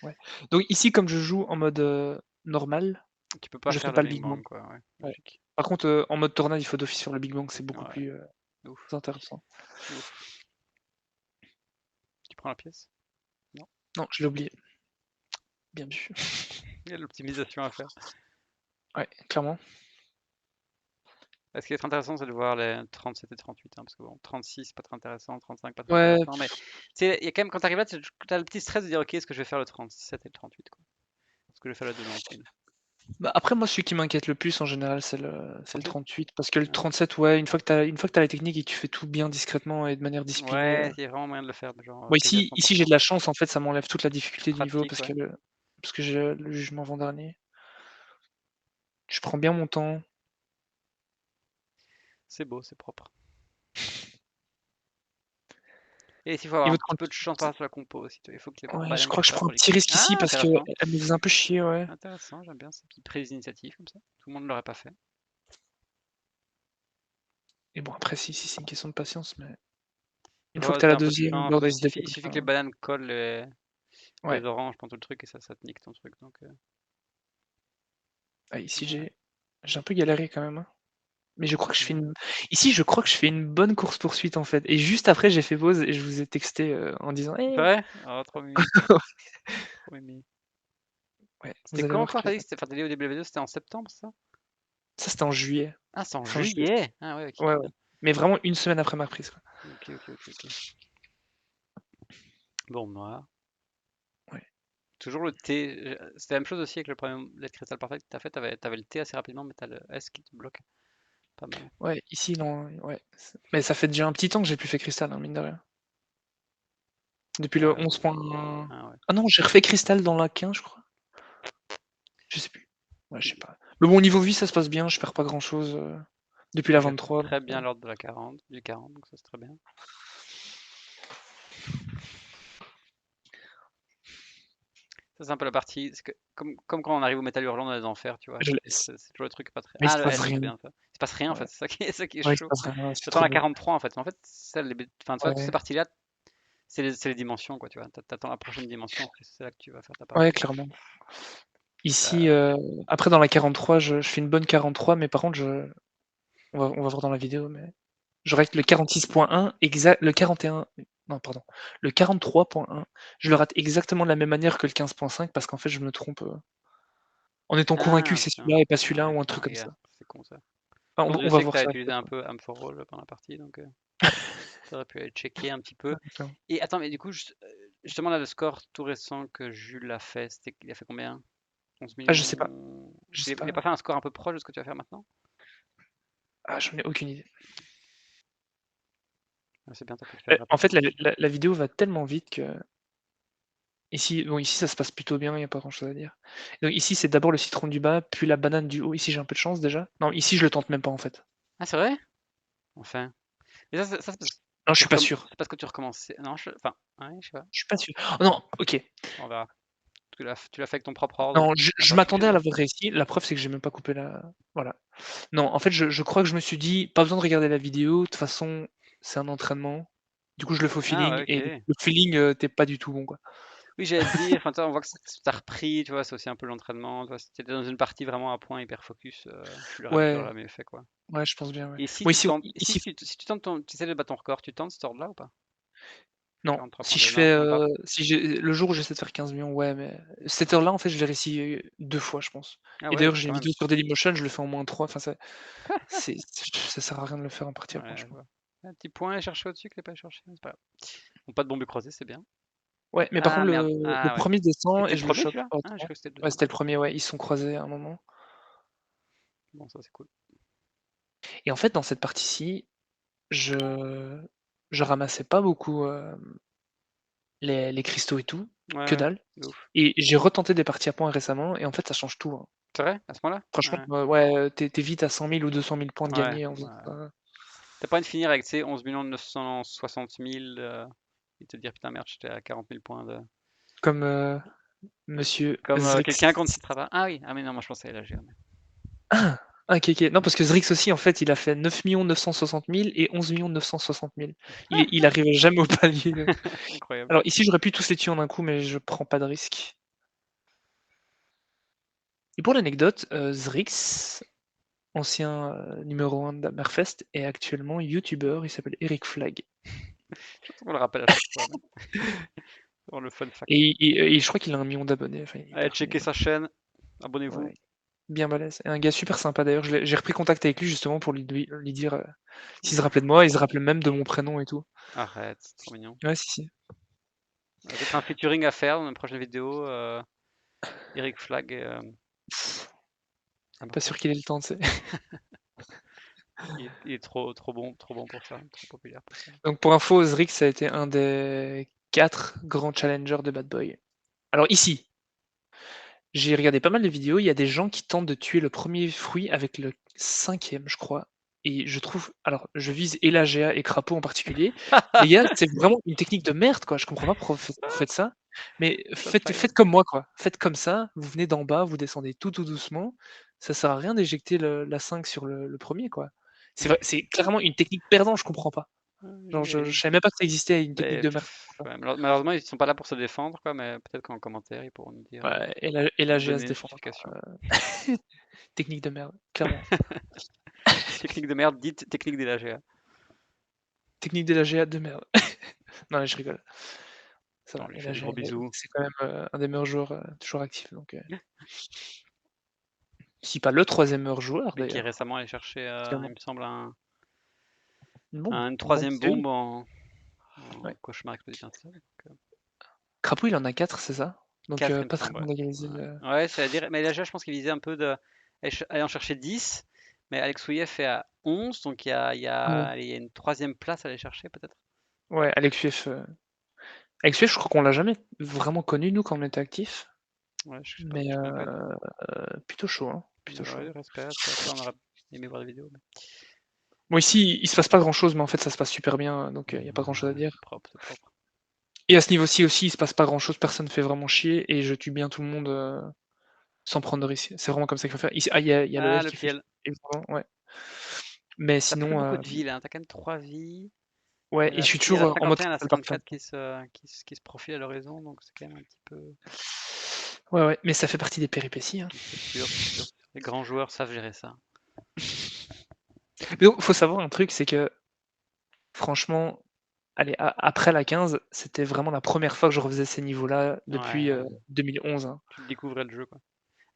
Ouais. Donc ici, comme je joue en mode, normal, tu peux pas je faire fais le pas le Big Big Bang. Bang quoi, ouais, Ouais. logique. Par contre, en mode tornade, il faut d'office faire le Big Bang, c'est beaucoup Ouais, plus, de ouf, intéressant. de ouf. Tu prends la pièce? Non. Non, je l'ai oublié. Bien vu. Il y a de l'optimisation à faire. Ouais, clairement. Ce qui est intéressant, c'est de voir les 37 et 38, hein, parce que bon, 36, pas très intéressant, 35, pas très Ouais, intéressant, mais tu sais, il y a quand même, quand tu arrives là, tu as le petit stress de dire, ok, est-ce que je vais faire le 37 et le 38, quoi. Est-ce que je vais faire le 90 000? bah, après moi, celui qui m'inquiète le plus en général, c'est le 38? 38 parce que le Ouais. 37, ouais, une fois que tu as la technique et que tu fais tout bien discrètement et de manière disciplinée, Ouais, il y a vraiment moyen de le faire, genre bon quasi à ici j'ai 100%. de la chance en fait, ça m'enlève toute la difficulté du niveau Pratique, parce ouais. que j'ai le jugement avant-dernier. Je prends bien mon temps. C'est beau, c'est propre. Et s'il faut avoir un Niveau petit peu de chance par 38, rapport sur la compo aussi, il faut que les ouais, je bananes crois que soient je pas prends un petit foliques. risque Ah, ici parce qu'elleintéressant. me faisait un peu chier, ouais. Intéressant, j'aime bien ces petites prises d'initiative comme ça. Tout le monde ne l'aurait pas fait. Et bon après si c'est une question de patience, mais une fois que Ouais, tu as t'as la un peu de deuxième, chance. l'ordre il Il se suffit, débloque il suffit que les bien. bananes collent les Ouais. oranges pendant tout le truc et ça te nique ton truc. Donc, Ah ici ouais. j'ai un peu galéré quand même, hein. Mais je crois que Ouais. je crois que je fais une bonne course poursuite en fait. Et juste après j'ai fait pause et je vous ai texté, en disant: C'est «Hey!» vrai? Oh, trop mimi. Trop mimi. Ouais, C'était vous allez quand voir encore? que T'as dit que c'était, enfin, t'as dit au début de la vidéo, c'était en septembre, c'est ça? ça c'était en juillet, Ah, c'est en fin juillet. juillet! Ah ouais, ok. Ouais, ouais. Mais vraiment une semaine après ma reprise, quoi. Ok, ok, ok, ok. Bon, moi, Ouais. toujours le T. C'était la même chose aussi avec le premier Let's Crystal Perfect que t'as fait. T'avais le T assez rapidement, mais t'as le S qui te bloque. Pas mal. Ouais, ici non, ouais. Mais ça fait déjà un petit temps que j'ai plus fait cristal, hein, mine de rien. Depuis le Ah, 11.1. ah ouais. Ah non, j'ai refait cristal dans la 15, je crois. Je sais plus. Ouais, je sais pas. Mais bon, au niveau vie, ça se passe bien, je perds pas grand-chose, depuis la Tu gères 23, donc très bien l'ordre de la 40, du 40, donc ça c'est très bien. Ça c'est un peu la partie, c'est que comme quand on arrive au métal hurlant dans les enfers, tu vois, je c'est laisse. c'est toujours le truc pas très. Mais il Ah, se le passe S, rien. c'est bien ça. Il se passe rien en fait, Ouais. c'est ça ça qui est Ouais, il se chaud. passe rien, c'est J'attends trop la beau. 43 en fait. En fait, ça, enfin, tu vois, toutes ces Ouais. parties-là, c'est les dimensions quoi, tu vois. T'attends la prochaine dimension, c'est là que tu vas faire ta Ouais, partie. clairement. Ici, Euh, après dans la 43, je fais une bonne 43, mais par contre, on va voir dans la vidéo, mais je rate le 46.1 exact, le 41, non, pardon, le 43.1, je le rate exactement de la même manière que le 15.5 parce qu'en fait, je me trompe, en étant convaincu Ah que c'est putain, celui-là et pas ah celui-là ouais, ou un truc putain, comme gars, ça. c'est con ça. Ah, on Bon, va Dieu on va sait que voir t'as ça utilisé après. un peu Am for Roll pendant la partie, donc t'aurais pu aller checker un petit peu. Ouais, clairement. Et attends, mais du coup, justement là, le score tout récent que Jules a fait, il a fait combien? 11 Ah, je sais pas, millions. je sais Il a pas. pas fait un score un peu proche de ce que tu vas faire maintenant? Ah, j'en ai aucune idée. Ah, c'est bien, t'as pu le faire En fait, rapidement. la vidéo va tellement vite que ici ça se passe plutôt bien, il y a pas grand-chose à dire. Donc ici, c'est d'abord le citron du bas, puis la banane du haut. Ici, j'ai un peu de chance déjà. Non, ici, je le tente même pas en fait. Ah, c'est vrai? Enfin. Mais ça, c'est parce que Non, je suis pas sûr. c'est parce que tu recommences. Non, enfin, ouais, je sais pas. Je suis pas sûr. Oh non, OK. On verra. Tu l'as fait avec ton propre ordre, Non, donc je ça n'a je pas m'attendais à fonctionné. l'avoir réussi. La preuve, c'est que j'ai même pas coupé la voilà. Non, en fait, je crois que je me suis dit: «Pas besoin de regarder la vidéo, de toute façon, c'est un entraînement». Du coup, je le fais au Ah ouais, feeling et ok. le feeling, tu pas du tout bon, quoi. Oui, j'allais te dire, enfin, tu vois, on voit que t'as repris, tu vois, c'est aussi un peu l'entraînement. Tu vois, si t'étais dans une partie vraiment à point hyper focus, tu Ouais, l'aurais mieux fait, quoi. ouais, je pense bien, ouais. Et si Bon tu ici tentes, ici si tu tentes tu essaies de battre ton record, tu tentes ce ordre-là ou pas? non, si je 43.2, non, fais, même pas. si j'ai le jour où j'essaie de faire 15 millions, ouais, mais cette heure-là, en fait, je l'ai réussi, 2 fois, je pense. Ah Et ouais, d'ailleurs, donc j'ai quand une même. vidéo sur Dailymotion, je le fais en -3, enfin ça sert à rien de le faire en partie à point, Ouais, je je pense. vois. Un petit point à chercher au-dessus que t'as pas cherché, c'est pas grave. Bon, pas de bombe croisée, c'est bien. Ouais, mais par Ah contre merde, le ah ouais. 1er descend C'était et le je le premier chope celui-là? à Ah, je 3. crois que c'était le Ouais, deuxième. c'était le premier, ouais, ils se sont croisés à un moment. Bon, ça c'est cool. Et en fait, dans cette partie-ci, je je ramassais pas beaucoup, les cristaux et tout, Ouais, que ouais, dalle. de ouf. Et j'ai retenté des parties à points récemment et en fait, ça change tout, hein. C'est vrai? À ce moment-là? Franchement, Ouais. ouais, tu vite à 100 000 ou 200 000 points de Ouais, gagner en faisant ouais. ça. Tu pas envie de finir avec, tu sais, 11 960 000 et te dire: «Putain merde, j'étais à 40 000 points de» Comme, monsieur comme, Zrix. quelqu'un qu'on ne citera pas. Ah oui, ah mais non, moi je pensais à la GM. Ah! OK, OK. Non, parce que Zrix aussi, en fait, il a fait 9 960 000 et 11 960 000. Il arrivait jamais au palier, Incroyable. Alors ici, j'aurais pu tous les tuer en un coup, mais je prends pas de risque. Et pour l'anecdote, Zrix, ancien, numéro 1 de la Merfest, est actuellement youtubeur, il s'appelle Eric Flag. Surtout qu'on le rappelle à chaque fois, mais pour le fun fact. Et je crois qu'il a 1 million d'abonnés, enfin, il est Allez, hyper connu, checker quoi. sa chaîne, abonnez-vous. Ouais, bien balèze et un gars super sympa d'ailleurs, j'ai repris contact avec lui justement pour lui dire, s'il se rappelait de moi, il se rappelait même de mon prénom et tout. Arrête, c'est trop mignon. Ouais, si, si. Peut-être un featuring à faire dans une prochaine vidéo, Eric Flag et ah bah, Pas sûr qu'il ait le temps, tu sais. il est trop bon pour ça, trop populaire pour ça. Donc pour info, Zrix a été un des 4 grands challengers de Bad Boy. Alors ici, j'ai regardé pas mal de vidéos, il y a des gens qui tentent de tuer le premier fruit avec le 5e, je crois. Et je trouve, alors je vise Elagea et Crapaud en particulier. Les gars, c'est vraiment une technique de merde, quoi. Je comprends pas pourquoi vous faites ça. Mais Shots faites fired. comme moi, quoi. Faites comme ça, vous venez d'en bas, vous descendez tout doucement. Ça sert à rien d'éjecter la 5 sur le premier, quoi. C'est vrai, c'est clairement une technique perdante, je comprends pas. Genre, je savais même pas que ça existait, une technique Mais de merde. ouais, malheureusement, ils sont pas là pour se défendre, quoi, mais peut-être qu'en commentaire, ils pourront nous dire, Ouais, nous Elagea se donner une défend. justification. Technique de merde, clairement. Technique de merde, dite technique des LGA. Technique de l'AGA de merde. Non, je rigole. Ça On va, lui et fait là, des gros bisous. c'est quand même, un des meilleurs joueurs, toujours actifs, donc si pas le 3e meilleur joueur Mais qui est d'ailleurs, récemment allé chercher, il actuellement. me semble, Une une bombe, troisième c'est oui, bombe en ouais. cauchemar explosif. Crapaud, il en a 4, c'est ça? Donc 4, il me pas très semble, bon ouais. d'égaliser, Ouais, c'est à dire. Mais LGA, je pense qu'il visait un peu de aller en chercher 10. Mais Alex Ouyeff est à 11, donc ouais. allez, il y a une troisième place à aller chercher, peut-être. Ouais, Alex Uef, je crois qu'on l'a jamais vraiment connu, nous, quand on était actifs, Ouais, je sais pas, mais je connais pas du tout. plutôt chaud, hein, plutôt chaud. Ouais, respect, respect. Après, on aurait aimé voir la vidéo. Bon, ici, il se passe pas grand-chose, mais en fait, ça se passe super bien, donc il y a pas grand-chose à Ouais, dire. c'est propre, c'est propre. Et à ce niveau-ci aussi, il se passe pas grand-chose, personne fait vraiment chier et je tue bien tout le monde, sans prendre de risque. C'est vraiment comme ça qu'il faut faire. Ici, il y a le Ah, L le qui fait chier, Piel. évidemment, ouais. Mais T'as plus sinon, beaucoup de vies là, hein. T'as quand même 3 vies. ouais, et je suis Il y a toujours, la en mode 51 et la cristal par 54 contre. qui se profilent à l'horizon, donc c'est quand même un petit peu. Ouais, ouais, mais ça fait partie des péripéties, hein. C'est sûr, c'est sûr. Les grands joueurs savent gérer ça. Mais donc, faut savoir un truc, c'est que franchement, allez, après la 15, c'était vraiment la première fois que je refaisais ces niveaux-là Ouais, depuis, 2011, hein. tu découvrais le jeu, quoi.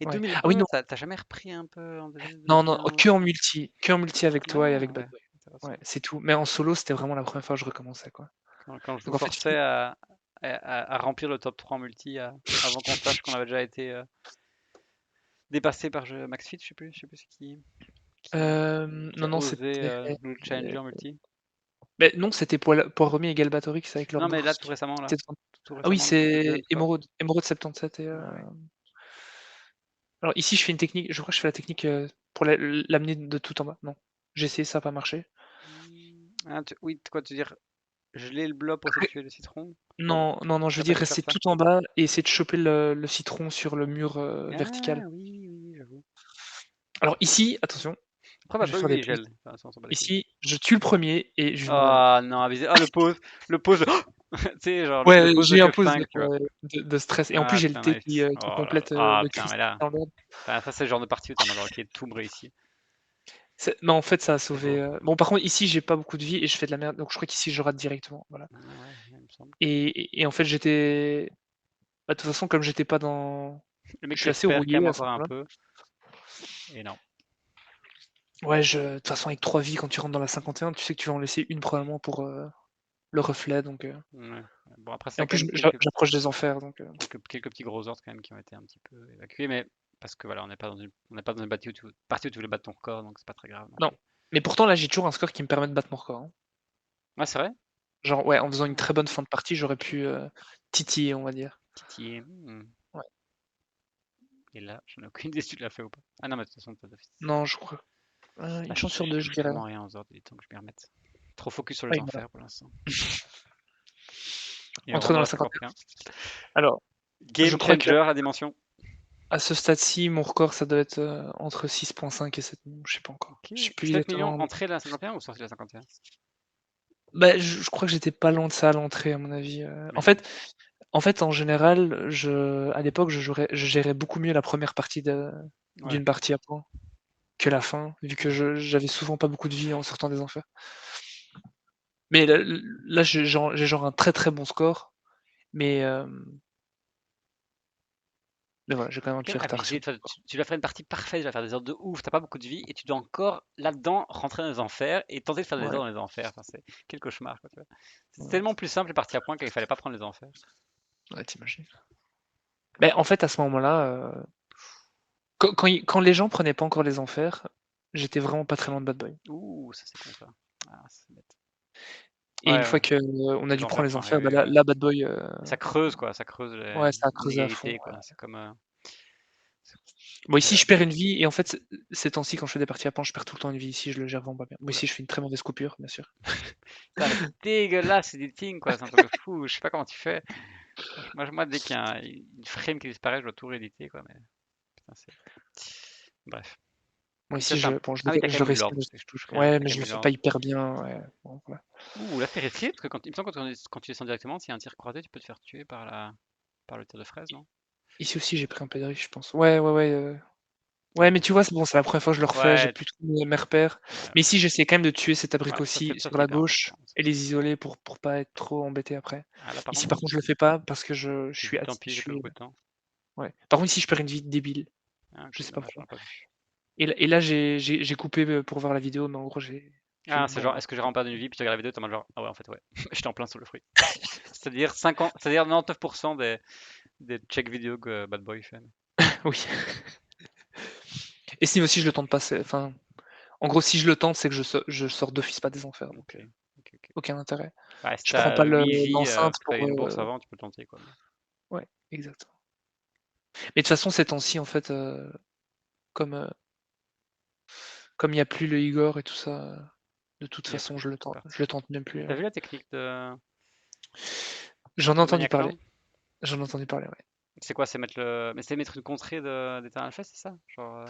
Et Ouais. Ah oui, 2011, non, t'as jamais repris un peu en non, non, 2015? que en multi avec toi et Ah avec Bad ouais, Boy. Ouais, intéressant. c'est tout. Mais en solo, c'était vraiment la première fois que je recommençais, quoi. Quand je vous Donc en fait, forçais à remplir le top 3 en multi avant qu'on sache qu'on avait déjà été dépassé par Max Fit, je sais plus c'est qui non, a non, osé c'était, nous challenger en multi. beh, non, c'était Poiremi et Galbatorix avec leur Non, mais là, bourse tout qui récemment, là. était devant. Tout Ah oui, récemment, la c'est deuxième fois. Émeraude 77 et Ah ouais. alors ici, je fais une technique, je crois que je fais la technique, pour l'amener de tout en bas. Non, j'ai essayé, ça a pas marché. Ah, oui, quoi, tu veux dire geler le blob pour essayer de tuer le citron? Non, non, non, je veux T'as pas dire essayé de faire rester ça? tout en bas et essayer de choper le citron sur le mur, Ah vertical. oui, oui, j'avoue. Alors ici, attention, Après, bah, je vais bah faire oui, des il pauses. gèle. De toute façon, on s'en bat les couilles. Ici, je tue le premier et je vis mon amour. Ah non, abusé. Ah, le pause. Tu sais, genre le Ouais, pause de j'ai eu un pause FF5, tu vois. de stress et en plus Ah j'ai le putain, thé nice. qui Oh là là. complète, Ah le putain, mais cristal là. dans l'ordre. Enfin, ça, c'est le genre de partie où t'es en mode, ok, tout me réussit. Mais en fait, ça a C'est sauvé, beau. bon par contre ici, j'ai pas beaucoup de vie et je fais de la merde, donc je crois qu'ici je rate directement, voilà. Ah ouais, il me semble. Et en fait, j'étais bah, de toute façon, comme j'étais pas dans Le je mec qui suis assez espère quand rouillé même à ce encore un moment-là. peu. Et non. Ouais, de toute façon, avec 3 vies, quand tu rentres dans la 51, tu sais que tu vas en laisser une probablement pour, le reflet, donc Ouais. Bon, après, et ça, en quand plus, même, j'approche des enfers, donc quelques petits gros ordres quand même qui ont été un petit peu évacués. Mais parce que voilà, on n'est pas dans une partie où tu veux battre ton record, donc c'est pas très grave non non. plus. Mais pourtant, là, j'ai toujours un score qui me permet de battre mon record, hein. Ouais, c'est vrai? Genre, ouais, en faisant une Ah, très bonne fin de partie, j'aurais pu, titiller, on va dire. titillé. Ouais. Et là, j'en ai aucune idée si tu l'as fait ou pas. Ah non, mais de toute façon, pas d'office. Non, je crois, Ah, une chance sur 2, je j'ai dirais. vraiment rien aux ordres, il est temps que je m'y remette. Trop focus sur les Oui, voilà. enfers pour l'instant. Et on Entrer rentre dans dans la la 51. 51. Alors, je Game crois qu'à changer, la dimension. ce stade-ci, mon record, ça doit être, entre 6,5 et 7 millions, je sais pas encore. Ok. Je sais plus 7 millions, exactement. entrée de la 51 ou sortie de la 51? Bah, je crois que j'étais pas loin de ça à l'entrée, à mon avis, Mais non. En fait, en général, à l'époque, je gérais beaucoup mieux la première partie Ouais. d'une partie à points que la fin, vu que j'avais souvent pas beaucoup de vie en sortant des enfers. Mais là, j'ai genre un très, très bon score, mais voilà, j'ai quand même un C'est petit quand même retard sur abusé. Toi, tu dois faire une partie parfaite, tu vas faire des heures de ouf, t'as pas beaucoup de vie, et tu dois encore là-dedans rentrer dans les enfers et tenter de faire des ouais, heures dans les enfers. Enfin, c'est quel cauchemar, quoi, tu vois. C'est ouais, tellement plus simple les parties à points qu'il fallait pas prendre les enfers. ouais, tu Mais en fait, à ce moment-là, quand les gens prenaient pas encore les enfers, j'étais vraiment pas très loin de Bad Boy. Ouh, ça c'est con ça. Ah, c'est bête. Et une Ouais, fois que, on a les dû prendre enfers les sont enfers, bah, arrivés, là ouais. là Bad Boy, Ça creuse quoi, ça creuse ouais, ça a creusé à fond, l'inégalité quoi. C'est comme. bon, Mais ici, je perds une vie et en fait, ces temps-ci, quand je fais des parties à planche, je perds tout le temps une vie. Ici, je le gère vraiment pas bien. Moi, oula. ici, je fais une très mauvaise coupure, bien sûr. Putain, mais c'est dégueulasse, c'est editing quoi, c'est un truc de fou. Je sais pas comment tu fais. Moi, dès qu'il y a une frame qui disparaît, je dois tout rééditer quoi. Mais putain, c'est. Bref. Moi, Ça, ici, c'est un. bon, Ah oui, t'as quand je même eu respire, l'ordre, c'est que je touche rien. ouais, T'as mais quand je même le eu fais pas l'ordre. hyper bien, ouais. Bon, voilà. Ouh, là, c'est risqué, parce que il me semble que quand tu descends directement, s'il y a un tir croisé, tu peux te faire tuer par le tir de fraise, non? Ici aussi, j'ai pris un peu de risque, je pense. Ouais, ouais, ouais, ouais, mais tu vois, c'est bon, c'est la première fois que je le refais, j'ai Ouais, plus trop mes repères. ouais, Mais ici, j'essaie quand même de tuer cet ouais, abricot-ci ça sur c'est la hyper gauche important. Ça. et les isoler pour pas être trop embêté après. Ah, là, par Ici, contre, par contre, je le fais pas parce que je j'ai suis vu tant je pis, j'ai pas suis, beaucoup de temps. ouais. Par contre, ici, je perds une vie débile. Ah, Je ok, sais pas dommage, on pourquoi. l'a pas vu. Et là, j'ai coupé, pour voir la vidéo, mais en gros, j'ai Ah, eu c'est bon, genre, est-ce que j'ai vraiment perdu une vie, puis tu regardes la vidéo, t'es en mode genre, ah ouais, en fait, ouais, j'étais en plein sur le fruit. C'est-à-dire 50, c'est-à-dire 99% des check vidéo que Bad Boy fait. oui. Et Steve aussi, je le tente pas, enfin, en gros, si je le tente, c'est que je sors d'office pas des enfers, donc Ok, ok. aucun intérêt. Ouais, si Je prends pas t'as 8 vies, l'enceinte parce que t'as eu pour, une bourse avant, tu peux le tenter, quoi. ouais, exactement. Mais de toute façon, ces temps-ci, en fait, comme, comme il y a plus le Igor et tout ça, de toute Il y a façon, plus, c'est je parti. le tente même plus, T'as vu la technique de J'en ai entendu Maniac parler, Clan? ouais. C'est quoi? C'est mettre le. Mais c'est mettre une contrée d'Eternal Fest, c'est ça? Genre.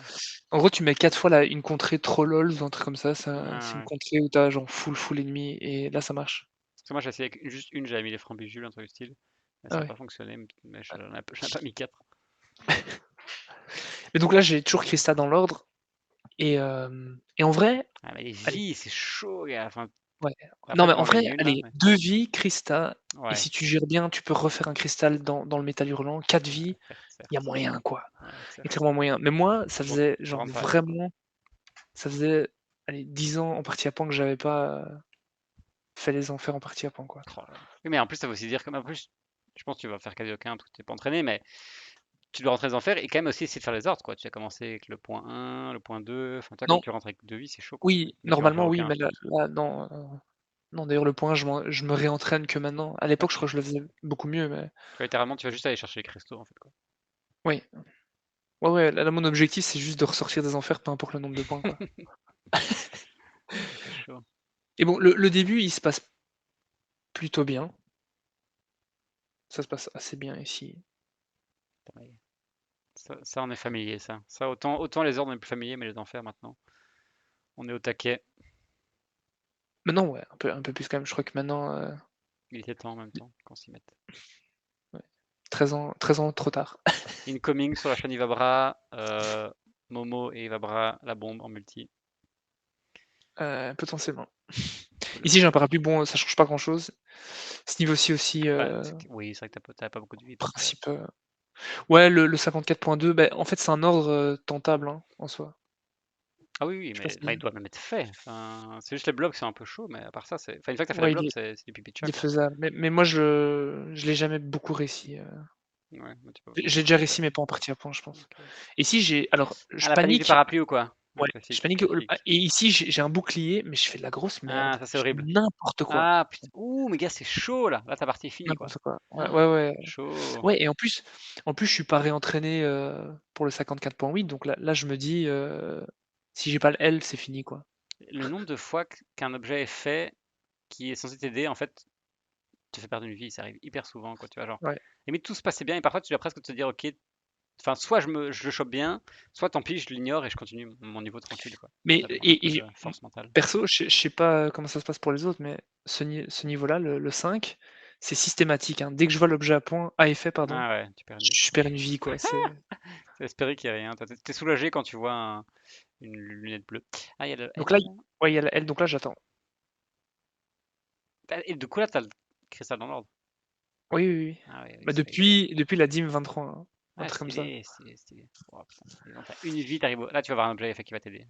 En gros, tu mets 4 fois une contrée troll ou un truc comme ça, c'est une Ah, contrée où t'as genre full ennemi et là, ça marche. parce que moi j'ai essayé avec juste une, j'avais mis les Frambijules, un truc du style. Mais Ah ça n'a ouais. pas fonctionné, mais j'en ai pas mis 4. Et donc là, j'ai toujours Krista dans l'ordre et en vrai, Ah, mais les allez, vies, c'est chaud, gars. Enfin, ouais. Non, après, mais tu peux en en vrai, gagner une là. allez, 2 vies, Krista, et Ouais, si tu gères bien, tu peux refaire un cristal dans le métal hurlant. 4 vies, certes, il y a certes. moyen, quoi. Ouais, Il y a certes. clairement moyen. Mais moi, ça Toujours, faisait toujours genre en panique, quoi. vraiment, ça faisait, allez, 10 ans en partie à point que j'avais pas fait les enfers en partie à point, quoi. Oh là là. Oui, mais en plus, ça veut aussi dire que, en plus, je pense que tu vas faire quasi aucun parce que tu n'es pas entraîné, mais tu dois rentrer les enfers et quand même aussi essayer de faire les ordres, quoi. Tu as commencé avec le point 1, le point 2. Enfin, toi, quand Non, tu rentres avec 2 vies, c'est chaud, quoi. oui, Mais tu vas en faire normalement, oui, aucun, mais je là, pense. non, non, d'ailleurs, le point, je me réentraîne que maintenant. À l'époque, je crois Ok. que je le faisais beaucoup mieux, mais Littéralement, tu vas juste aller chercher les cristaux, en fait, quoi. oui. Ouais, ouais, là, mon objectif, c'est juste de ressortir des enfers, peu importe le nombre de points, quoi. C'est chaud. Et bon, le début, il se passe plutôt bien. Ça se passe assez bien ici. Putain, mais ça, on est familier, ça. Ça, autant les ordres, on est plus familier, mais les enfers, maintenant, on est au taquet. Maintenant, ouais, un peu plus quand même. Je crois que maintenant, Il était temps en même temps qu'on s'y mette. ouais, 13 ans trop tard. Incoming sur la chaîne Ivabra, Momo et Ivabra, la bombe en multi. Potentiellement. Cool. Ici, j'ai un parapluie, bon, ça change pas grand-chose. Ce niveau-ci aussi, Ouais, oui, c'est vrai que t'as pas beaucoup de vie, donc principe, ouais, le 54.2, bah, en fait, c'est un ordre, tentable, hein, en soi. ah oui, oui, Je sais pas mais enfin, il si doit même être fait. Enfin, c'est juste les blocs, c'est un peu chaud, mais à part ça, c'est. Enfin, une fois que t'as fait les ouais, blocs, c'est du pipi de il chat, est quoi. faisable, mais moi, je l'ai jamais beaucoup réussi, Ouais, mais tu peux J'ai déjà réussi, mais pas en partie à points, je pense. OK. Et si j'ai alors, je Ah, la panique du panique, parapluie ou quoi? Ouais, ouais, je classique, panique classique. et ici, j'ai un bouclier, mais je fais de la grosse Ah, merde. ça, c'est Je fais horrible. n'importe quoi, Ah putain, ouh, mais gars, c'est chaud là. Là, ta partie est finie, quoi. n'importe quoi. Ouais, Ah, ouais, ouais. chaud. Ouais et en plus, je suis pas réentraîné, pour le 54,8 donc là, je me dis, si j'ai pas le L, c'est fini, quoi. Le nombre de fois qu'un objet est fait qui est censé t'aider, en fait, te fait perdre une vie, ça arrive hyper souvent, quoi, tu vois, genre. Ouais. Limite, tout se passait bien et parfois, tu dois presque te dire, OK, enfin, soit je le chope bien, soit tant pis, je l'ignore et je continue mon niveau tranquille, quoi. Mais Ça demande un peu de mmh, force mentale. perso, je sais pas comment ça se passe pour les autres, mais ce niveau-là, le 5, c'est systématique, hein. Dès que je vois l'objet à effet, pardon, Ah ouais, tu perds une vie. je perds une vie, quoi, c'est C'est espérer qu'il y ait rien. Tu soulagé quand tu vois une lunette bleue. Ah, il y a le donc L là, là. ouais, il y a la L, donc là, j'attends. Ah, et du coup, là, t'as le cristal dans l'ordre. Oui, oui, oui. Ah oui, oui, Bah, ça y est. depuis la DIM 23, hein, un Ah, truc comme ça. stylé, stylé, stylé. Oh, putain. Et donc, t'as une vie, t'arrives Là, tu vas avoir un objet effet qui va t'aider.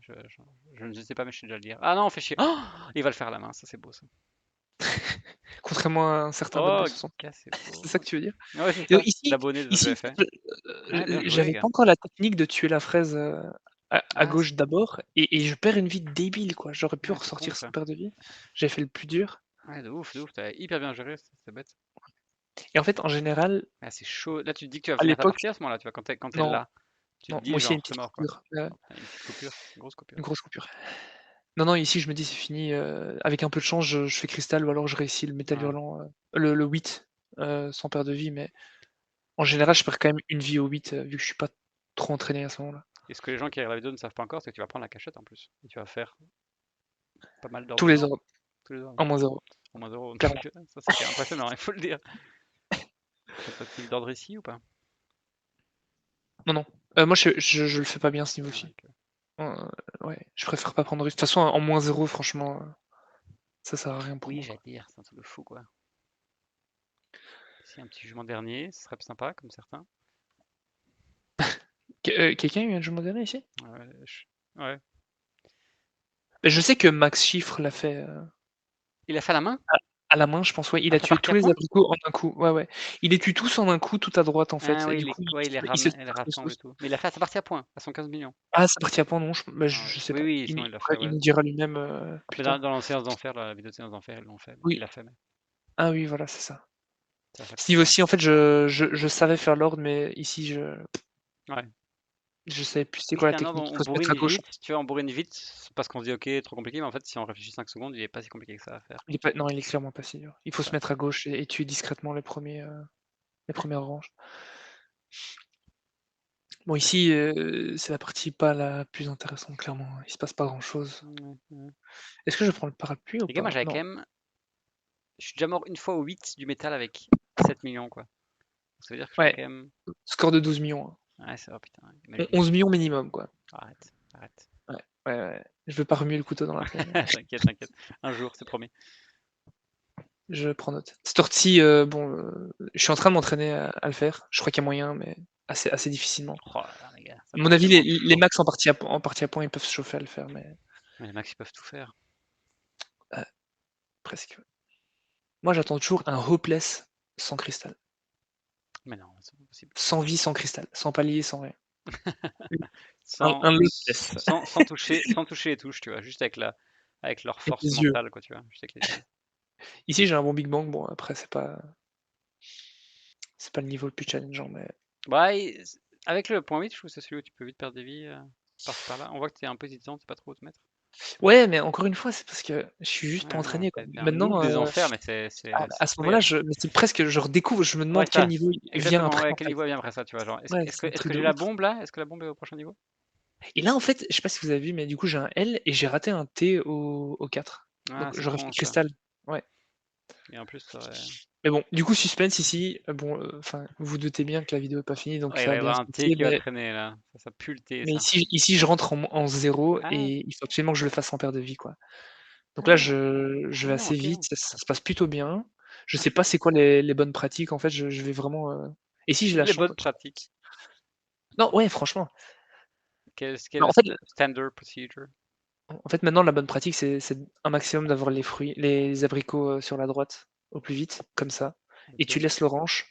Je ne sais pas, mais je sais déjà le dire. Ah non, fais chier. Oh, il va le faire à la main, ça c'est beau ça. Contrairement à un certain Bad Boy Oh, 60. gars, c'est C'est ça beau. que tu veux dire? Ouais, c'est Et donc ça. L'abonné des objets ici, en effets. fait, Ouais, bien joué, j'avais gars. pas encore la technique de tuer la fraise, à Ah, gauche d'abord et je perds une vie débile, quoi. J'aurais pu ouais, c'est con ressortir ça. sans perdre de vie. J'avais fait le plus dur Ouais, de ouf, de ouf. T'as hyper bien géré, c'est bête. et en fait, en général, Ah, c'est chaud. Là, tu te dis que tu vas à finir ta l'époque partie à ce moment-là, tu vois, quand t'es non, là. Tu te non, dis, moi aussi, il y a une genre, c'est petite mort, quoi. coupure, Oh, putain, une petite coupure, une grosse coupure. une grosse coupure. Non, non, ici, je me dis: «C'est fini», avec un peu de chance, je fais cristal ou alors je réussis le métal Ouais. hurlant, le 8, sans perdre de vie, mais en général, je perds quand même une vie au 8, vu que je suis pas trop entraîné à ce moment-là. Et ce que les gens qui regardent la vidéo ne savent pas encore, c'est que tu vas prendre la cachette en plus. Et tu vas faire pas mal d'ordres Tous de les temps. ordres, Tous les ordres. en -0, Au moins 0. clairement. Donc, ça, c'est quand même impressionnant, il faut le dire. Tentative d'ordre ici ou pas? Non, non, moi, je le fais pas bien ce Ah, niveau-ci. ok. Heu, ouais, je préfère pas prendre de risque. De toute façon, en -0, franchement, ça sert à rien pour Oui, moi, j'allais quoi. dire, c'est un truc de fou, quoi. Ici, un petit jugement dernier, ce serait plus sympa, comme certains. Quelqu'un a eu un jeu modéré ici? Ouais, ouais. Beh, je sais que Max Chiffre l'a fait, Il a fait à la main? à à la main, je pense, ouais. Il Ah, a sa tué partie tous à les point? abricots en un coup. Ouais, ouais. Il les tue tous en un coup, tout à droite, en Ah fait et oui, du coup, ouais, il se il les disperse rassemble et tous. tout. Mais il a fait à sa partie à point, à 115 millions. Ah, c'est parti à point, non, bah, Ah, je sais oui, pas. oui, sinon il l'a fait, Après, il ouais. nous dira lui-même, Mais plus dans, tard. dans la séance d'enfer, la vidéo de séance d'enfer, ils l'ont fait. Il Oui. l'a fait, mais Ah oui, voilà, c'est ça. c'est à chaque Ce fois. niveau-ci, en fait, je savais faire l'ordre, mais ici, Ouais. je savais plus c'est Oui, quoi la c'est un ordre, technique. Il on faut se mettre à bourrine gauche. vite, tu vois, on bourrine vite parce qu'on se dit ok, trop compliqué, mais en fait, si on réfléchit 5 secondes, il est pas si compliqué que ça à faire. Il est pas non, il est clairement pas si dur. Il faut se Ça. mettre à gauche et tuer discrètement les premières ranges. Bon ici, c'est la partie pas la plus intéressante clairement, hein. Il se passe pas grand chose. Ouais, ouais. Est-ce que je prends le parapluie ou Les gars, moi pas? j'avais quand Non, même. Je suis déjà mort une fois au 8 du métal avec 7 millions, quoi. Ça veut dire que je peux ouais, quand même. score de 12 millions, hein. Ouais, ça va, putain, imagine. 11 millions minimum quoi. Arrête, arrête. Ouais, ouais, ouais. Je vais pas remuer le couteau dans la plaie, mais T'inquiète, t'inquiète. Un jour, c'est promis. je prends note. Cette ortie, bon, je suis en train de m'entraîner à le faire. Je crois qu'il y a moyen, mais assez difficilement. Oh là là, les gars, ça À doit mon être avis, tellement les chaud. max en partie à point, ils peuvent se chauffer à le faire, mais Mais les mecs, ils peuvent tout faire. presque. Moi, j'attends toujours un hopeless sans cristal. Mais non, c'est pas possible. Sans vie, sans cristal, sans palier, sans rien. Sans, Un lootless sans toucher les touches, tu vois, juste avec leur avec force les yeux. mentale, quoi, tu vois, juste avec les yeux. Ici, j'ai un bon Big Bang, bon après c'est pas le niveau le plus challengeant, mais Bah, avec le point 8, je trouve que c'est celui où tu peux vite perdre des vies par-ci par-là. On voit que t'es un peu hésitant, tu sais pas trop où te mettre. ouais, mais encore une fois, c'est parce que je suis juste pas Ouais, non, entraîné, quoi. t'es un noob Maintenant, des enfers, mais c'est à c'est ce moment-là, incroyable. mais c'est presque je redécouvre, je me Ouais, demande quel ça, niveau vient exactement. après, Ouais, en quel fait. niveau vient après ça, tu vois, genre, est-ce Ouais, est-ce que c'est un est-ce truc que de j'ai la ouf. bombe là? Est-ce que la bombe est au prochain niveau? Et là, en fait, je sais pas si vous avez vu, mais du coup, j'ai un L et j'ai raté un T au 4. Ah, Donc c'est j'aurais fait con ça. cristal. Ouais. Et en plus, ça aurait. Mais bon, du coup, suspense ici, bon, enfin, vous vous doutez bien que la vidéo est pas finie, donc Ouais, il ça va va y bien avoir se un T passer, qui va traîner là. Ça pue le T, mais ça. ici, je rentre en 0 Ah, et il faut absolument que je le fasse sans perdre de vie, quoi. Donc là, ah, je ah vais non, assez ok. vite, ça se passe plutôt bien. Je sais Ok. pas c'est quoi les bonnes pratiques, en fait, je vais vraiment, et si j'ai la Les chance bonnes pratiques. non, ouais, franchement. Quel est Non, le standard procedure? en fait, maintenant, la bonne pratique, c'est un maximum d'avoir les fruits les abricots, sur la droite, au plus vite, comme ça. et tu Ok. laisses l'orange,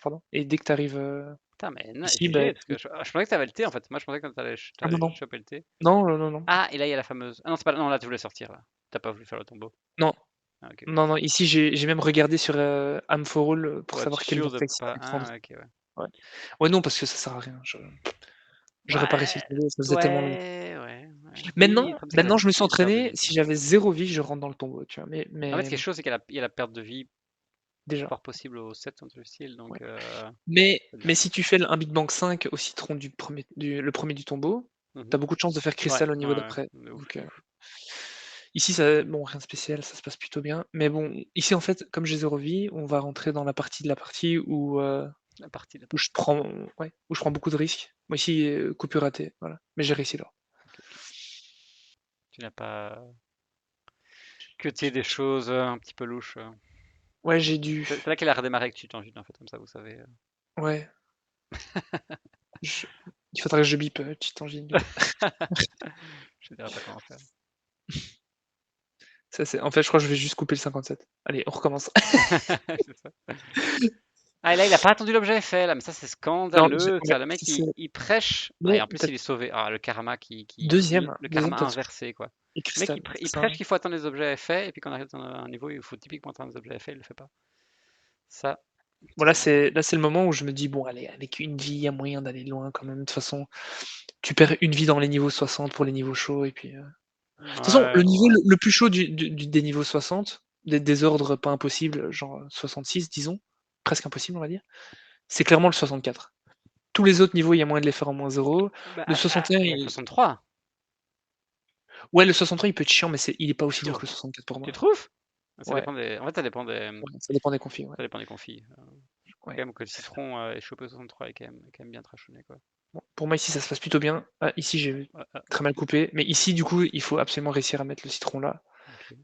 pardon, et dès que tu arrives Putain, mais ici, ben, GG, parce que je pensais que t'avais le thé en fait. Moi, je pensais que ah non, t'allais non, choper le thé. non, non, non, non, Ah, et là, il y a la fameuse. Ah non, c'est pas. Non, là, tu voulais sortir là. T'as pas voulu faire le tombeau. non, Ah, ok, ok. non, non, ici j'ai même regardé sur Am4All pour Pour être savoir quelle sûr de vertex il pas. fallait prendre. Ah, ouais, ok, ouais. Ouais. Ouais, non, parce que ça sert à rien. J'aurais pas réussi Ouais, à le trouver, ça faisait tellement long. ouais. Maintenant, Oui, le problème, c'est que maintenant, je me suis il y a une perte de entraîné. vie, quoi. Si j'avais 0 vie, je rentre dans le tombeau, tu vois. Mais, En fait, mais ce qui est chaud, c'est qu'il y a la perte de vie déjà, fort possible au 7 dans le style, ouais. donc ça devient Mais si tu compliqué. fais un Big Bang 5 au citron le premier du tombeau, Mhm. t'as beaucoup de chances de faire Ouais, cristal au niveau ouais, d'après. de ouf, Donc de ouf. ici, ça, bon, rien de spécial, ça se passe plutôt bien. Mais bon, ici, en fait, comme j'ai 0 vie, on va rentrer dans la partie de la partie La où je partie. prends, ouais, où je prends beaucoup de risques. Moi ici, coupure ratée, voilà. Mais j'ai réussi là. Ok, ok. Tu n'as pas que des choses un petit peu louches. Ouais, j'ai dû. C'est là qu'il a redémarré avec Tangine, en fait, comme ça, vous savez. Ouais. je- Il faudrait que je bip Titangine du coup. Je ne dirais pas comment faire. Ça, c'est... En fait, je crois que je vais juste couper le 57. Allez, on recommence. C'est ça. Ah, et là, il a pas attendu l'objet effet, là, mais ça, c'est Non, scandaleux. ouais, Ça, le mec, c'est... il prêche. Ah, et Non, en plus, il peut-être est sauvé. Ah, le karma le deuxième karma peut-être. inversé, quoi. Et Le mec, cristal. il Ça, prêche qu'il faut attendre les objets à effet, et puis quand on arrive dans un niveau, il faut typiquement attendre les objets à effet, il le fait pas. Ça, voilà, c'est. c'est le moment où je me dis, bon, allez, avec une vie, il y a moyen d'aller loin quand même. De toute façon, tu perds une vie dans les niveaux 60 pour les niveaux chauds. Et puis, de toute façon, le Ouais, niveau ouais. le plus chaud des niveaux 60, des ordres pas impossibles, genre 66, disons, presque impossible, on va dire, c'est clairement le 64. Tous les autres niveaux, il y a moyen de les faire en -0. Bah, Le 61, il y a le 63. ouais, le 63, il peut être chiant, mais il est pas aussi dur Chaud. que le 64 pour Tu moi. trouves? Ça Ouais, dépend des. En fait, ouais, ça dépend des configs, ouais. ça dépend des confis. Je crois Ouais. quand même que le citron et choper 63 est quand même bien trashonné, quoi. Bon, pour moi, ici, ça se passe plutôt bien. Ah, ici, j'ai Ouais, très mal coupé, mais ici, du coup, il faut absolument réussir à mettre le citron là. ok.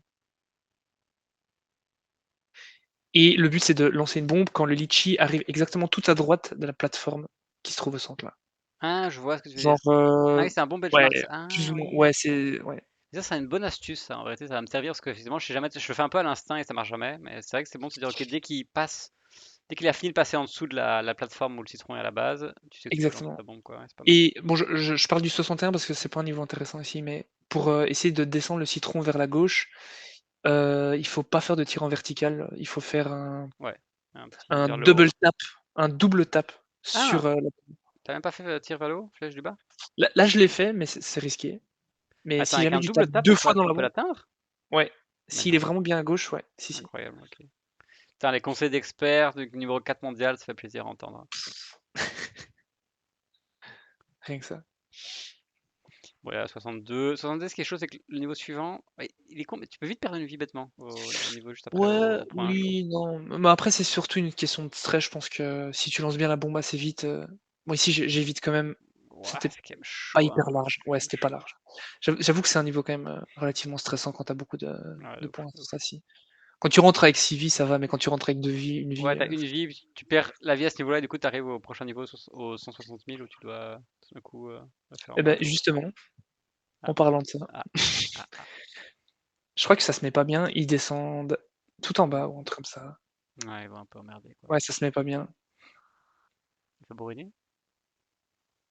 Et le but, c'est de lancer une bombe quand le litchi arrive exactement tout à droite de la plateforme qui se trouve au centre là. Ah, je vois ce que tu veux dire. Genre, Ah oui, c'est un bon ouais, benchmark, ça. plus Ah ou moins, oui. ouais, c'est, ouais, Ça, c'est une bonne astuce, ça. En vérité, ça va me servir parce que effectivement, je le fais un peu à l'instinct et ça marche jamais. Mais c'est vrai que c'est bon de se dire, ok, dès qu'il a fini de passer en dessous de la plateforme où le citron est à la base, tu sais que tu peux lancer exactement. ta bombe, quoi. Ouais, c'est pas mal. Et bon, je parle du 61 parce que c'est pas un niveau intéressant ici, mais pour essayer de descendre le citron vers la gauche, il faut pas faire de tir en vertical, il faut faire Ouais. Un petit un vers le haut. double tap, un double tap Ah, sur t'as même pas fait tir vers le haut, flèche du bas? là, je l'ai fait, mais c'est risqué. Mais Attends, si avec jamais un tu tapes double tap, 2 fois dans on la peut bombe, l'atteindre? ouais, Mais s'il est non. vraiment bien à gauche, ouais, si, si. Incroyable, ok. Putain, les conseils d'experts du numéro 4 mondial, ça fait plaisir à entendre. Rien que ça. Voilà, 62. 62, ce qui est chaud, c'est que le niveau suivant, ouais, il est con, mais tu peux vite perdre une vie bêtement au niveau juste après, Ouais, au point chaud. oui, non, mais après c'est surtout une question de stress, je pense que si tu lances bien la bombe assez vite, moi ici j'évite quand même, Ouais, c'était c'est quand même pas chaud, hyper hein. large. C'est quand Ouais, même c'était pas chaud. large. J'avoue que c'est un niveau quand même, relativement stressant quand tu as beaucoup Ouais, de de ouf, points, de ça ouf. si. Quand tu rentres avec 6 vies, ça va, mais quand tu rentres avec 2 vies, une Ouais, vie, t'as une vie, puis tu perds la vie à ce niveau-là, et du coup, t'arrives au prochain niveau, au 160 000, où tu dois tout d'un coup faire et moins ben chaud. justement, Ah, en parlant de ça, ah, ah, ah. je crois que ça se met pas bien, ils descendent tout en bas ou un truc comme ça. Ouais, ils vont un peu emmerder, quoi. Ouais, ça se met pas bien. Il fait bourriner?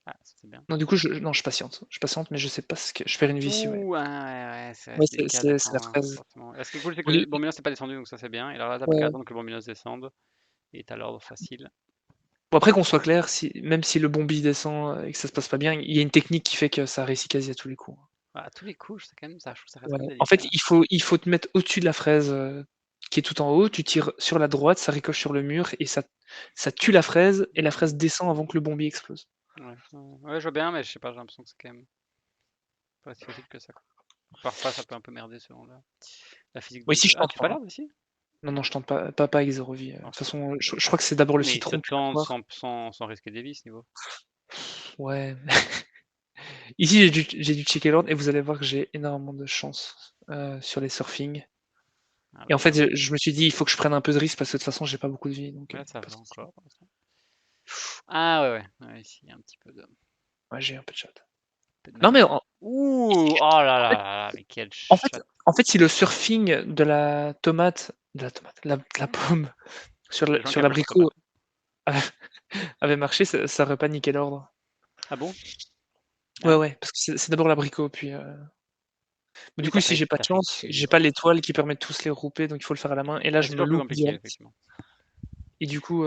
Ah, ça c'est bien. Non, du coup, non, je patiente, mais je sais pas ce que je perds une vie ici, ouais. Ouh, ah, ouais, ouais, Ouais, c'est délicat de c'est la descendre, fraise. forcément. Et ce qui est cool, c'est que Bon, le Bombinos n'est pas descendu, donc ça c'est bien. Et alors là, t'as plus qu'à ouais. attendre que le Bombinos descende, et t'as l'ordre facile. Bon, après qu'on soit clair, même si le bombi descend, et que ça se passe pas bien, il y a une technique qui fait que ça réussit quasi à tous les coups, hein. Ah, à tous les coups, c'est quand même ça, je trouve ça reste Ouais. quand même En fait, délicat. il faut te mettre au-dessus de la fraise, qui est tout en haut, tu tires sur la droite, ça ricoche sur le mur et ça tue la fraise et la fraise descend avant que le bombi explose. Ouais, ouais, je vois bien, mais je sais pas, j'ai l'impression que c'est quand même pas si facile que ça, quoi. Parfois, ça peut un peu merder selon la physique Moi du ici jeu. je Ah, tente tu pas, peux hein. l'ordre ici? Non, non, je tente pas avec 0 vie, de toute Ok. façon, je crois que c'est d'abord le Mais il te citron, puis la tente poire. sans risquer des vies, ce niveau. Ouais. Ici j'ai dû checker l'ordre et vous allez voir que j'ai énormément de chance, sur les surfing. Ah Et bah en fait, voilà. je me suis dit: «Il faut que je prenne un peu de risque parce que de toute façon j'ai pas beaucoup de vie», donc Là, ça pas va de souci. encore. Ah ouais, ouais. Ouais, ici, il y a un petit Ouais, j'ai un peu de chat. peu de Non, mais malus. Ouh! Oh là en fait là là là, mais quel en fait chat. en fait, si le surfing de la tomate, de la pomme Sur Les gens qui aiment le l'abricot contrebas. avait marché, ça aurait pas niqué l'ordre. Ah bon? Ouais, Ah, ouais, parce que c'est d'abord l'abricot, puis, mais du oui, coup, si j'ai pas de t'as fait chance, que, j'ai ouais. pas l'étoile qui permet de tous les regrouper, donc il faut le faire à la main et là, Ah, je c'est me toujours plus loupe compliqué, direct effectivement. et du coup,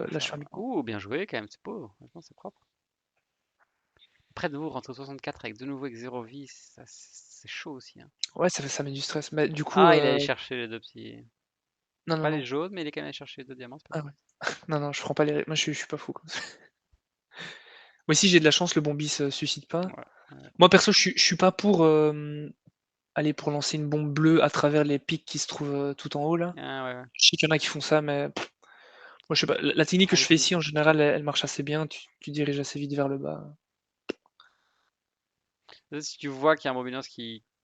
Ah, là, je ça suis va. embêtant. Ouh, bien joué quand même, c'est beau. Maintenant, c'est propre. Après, de nouveau, rentrer au 64 avec de nouveau avec 0 vie, c'est chaud aussi, hein. Ouais, ça met du stress. Mais du coup, Ah, il est allé chercher les deux petits. non, non, Pas les non. jaunes, mais il est quand même allé chercher les deux diamants, c'est pas Ah mal. ouais. Non, non, je prends pas les moi, je suis pas fou comme ça. Moi, si j'ai de la chance, le bombis se suicide pas. Ouais, ouais. Moi, perso, je suis pas pour, aller pour lancer une bombe bleue à travers les pics qui se trouvent, tout en haut là. Ah, ouais, ouais. Je sais qu'il y en a qui font ça, mais moi, je sais pas. La technique que Ah je oui, fais ici, en général, elle marche assez bien. Tu diriges assez vite vers le bas. si tu vois qu'il y a un Mobinos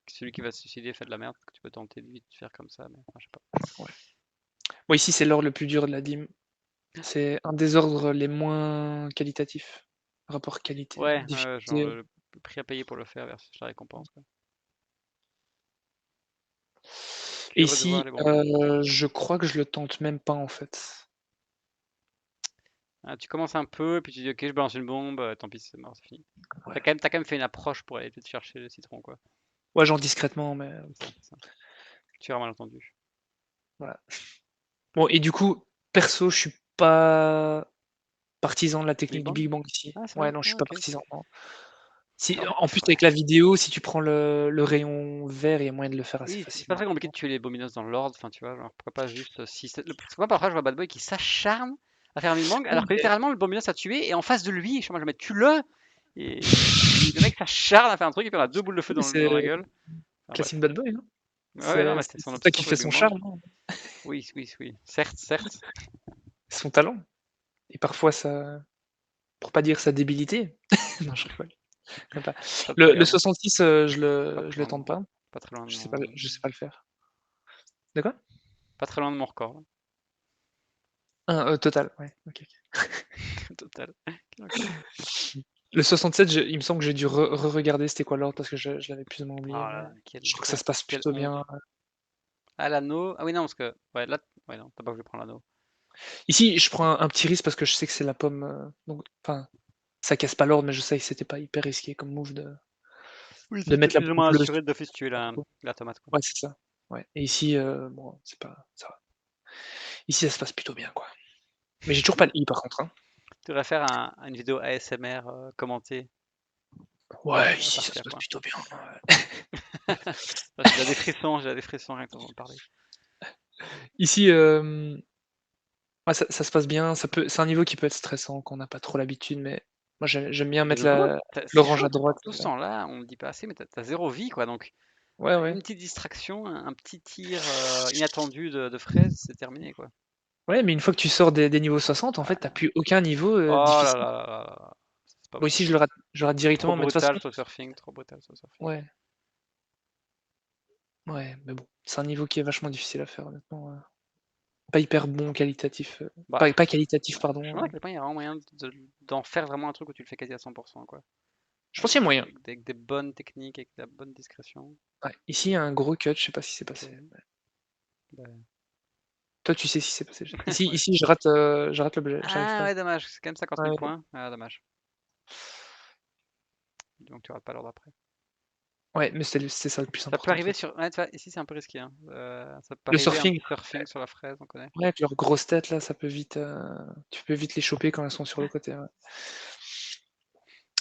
celui qui va se suicider fait de la merde, que tu peux tenter de vite faire comme ça, mais enfin, je sais pas. Ouais. Moi, ici, c'est l'ordre le plus dur de la dîme. C'est un des ordres les moins qualitatifs. Rapport qualité, Ouais, genre difficulté. le prix à payer pour le faire versus la récompense, quoi. Je suis Et heureux de voir ici, les bons binos. je crois que je le tente même pas, en fait. Ah, tu commences un peu, puis tu dis ok, je balance une bombe, tant pis, c'est mort, c'est fini. Ouais. T'as quand même fait une approche pour aller peut-être chercher le citron, quoi. Ouais, genre discrètement, mais C'est ça, c'est ça. Tu as mal entendu. voilà. Bon et du coup, perso, je suis pas partisan de la Big technique du Bang? Big Bang ici. Ah, c'est Ouais, vrai? non, je suis Ah, pas ok. partisan, non. Si En fait, en plus avec la vidéo, si tu prends le rayon vert, il y a moyen de le faire assez oui, c'est pas facilement. très compliqué de tuer les Bominos dans l'ordre, enfin, tu vois, genre, pourquoi pas juste si parce que moi, parfois, je vois Bad Boy qui s'acharne à faire un Big Bang, Oui, alors que mais littéralement, le Bominos a tué, et en face de lui, je suis en mode, mais tue-le! Et le mec s'acharne à faire un truc, il fait 2 boules de feu oui, dans c'est la gueule. Enfin, classique bref. Bad Boy, hein. Ouais, ouais, non, C'est mais c'est c'est son c'est ça obsession qui pour fait les Big son Bang. charme, hein, Oui, oui, oui. Certes, certes. son talent et parfois pour pas dire sa débilité. Non, je rigole, même pas. Ça te Le regarde, hein. 66, Pas je très le loin de tente moi. pas. Pas très loin de Je sais pas le faire. De quoi? pas très loin de mon record, Ah, total, ouais, OK, OK. total. Quel enculé. Le 67, il me semble que j'ai dû re-regarder c'était quoi l'ordre parce que je l'avais plus ou moins Oh oublié, là mais là, je crois que ça se passe quelle plutôt honte. bien. Ah, l'anneau. Ah oui, non, parce que. Ouais, là. Ouais, non, t'as pas voulu prendre l'anneau. Ici, je prends un petit risque parce que je sais que c'est la pomme, donc enfin, ça casse pas l'ordre, mais je sais que c'était pas hyper risqué comme move Oui, de c'était mettre la plus ou pomme moins bleue assuré sur d'office tuer l'abricot. la tomate, quoi. Ouais, c'est ça. Ouais et ici, bon, c'est pas ça va. Ici, ça se passe plutôt bien, quoi. Mais j'ai toujours pas le I par contre, hein. Tu devrais faire une vidéo ASMR commentée Ouais, ici, par ça se Pierre, passe quoi. plutôt bien, Ah, j'ai déjà des frissons rien que d'en parler. Ici, ouais, ça se passe bien, ça peut c'est un niveau qui peut être stressant quand on n'a pas trop l'habitude, mais moi j'aime bien De mettre nouveau, c'est l'orange chaud, à droite, tout ce temps-là, on ne dit pas assez, mais t'as 0 vie, quoi. Donc, ouais, ouais. une petite distraction, un petit tir inattendu de fraise, c'est terminé, quoi. Ouais, mais une fois que tu sors des niveaux 60, en fait, tu as Ouais. plus aucun niveau, Oh là difficile. là là là là. C'est pas Moi beau. ici, je le rate Trop directement, mais de toute brutal façon sur surfing, trop brutal sur surfing. ouais, ouais, mais bon, c'est un niveau qui est vachement difficile à faire honnêtement, pas hyper bon qualitatif, Bah, pas qualitatif je me pardon, demande à quel point il y a vraiment moyen d'en faire vraiment un truc où tu le fais quasi à 100%, quoi. je pense qu'il y a moyen. Avec des bonnes techniques, avec de la bonne discrétion. Ouais, ici, il y a un gros cut, je sais pas si c'est Ok. passé. Bah, Toi, tu sais si c'est passé. Ici ouais. ici, je rate l'objet, j'arrive Ah pas. ouais, dommage, c'est quand même 50 000 Ouais, points. Ah, dommage. Donc tu rates pas l'ordre après. ouais, mais c'était ça le plus Ça peut important en arriver fait. sur. Ouais, tu vois, ici c'est un peu risqué, hein. Ça peut Le arriver un surfing, petit surfing sur la fraise, on connaît. ouais, avec leurs grosses têtes là, ça peut vite, tu peux vite les choper quand elles sont sur le côté, ouais.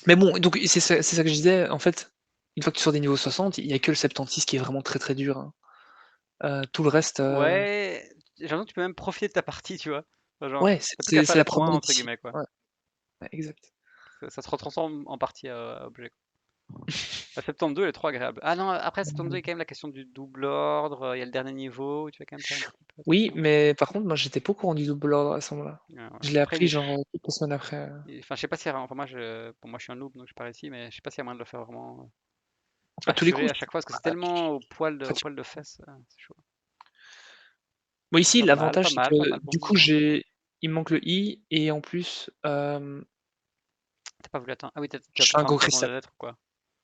Mais bon, donc c'est ça que je disais, en fait, une fois que tu sors des niveaux 60, il y a que le 76 qui est vraiment très, très dur, hein. Tout le reste, Ouais, j'ai l'impression que tu peux même profiter de ta partie, tu vois. Enfin, genre, ouais, t'as plus qu'à faire c'est les la points, promenade entre ici. guillemets, quoi. Ouais, ouais, exact. Ça se retransforme en partie à objet. La 72, elle est trop agréable. Ah non, après 72, il y a quand même la question du double ordre. Il y a le dernier niveau où tu vas quand même faire un petit peu Oui, attention. mais par contre, moi, j'étais pas au courant du double ordre à ce moment-là. Ouais, ouais. Je l'ai Après, appris genre, quelques semaines après, enfin, je sais pas si, enfin, bon, moi, je suis un noob, donc je pars ici, mais je sais pas s'il y a moyen de le faire vraiment à tous les assuré coups, à chaque fois, parce que c'est bah, tellement enfin, au poil de fesses, c'est chaud. moi ici, Pas l'avantage, c'est mal, que pas mal, bon du coup, niveau, hein. il me manque le I et en plus, T'as pas voulu attendre. Ah oui, tu vas je fais pas un faire un gros petit tour de cristal. lettres ou quoi?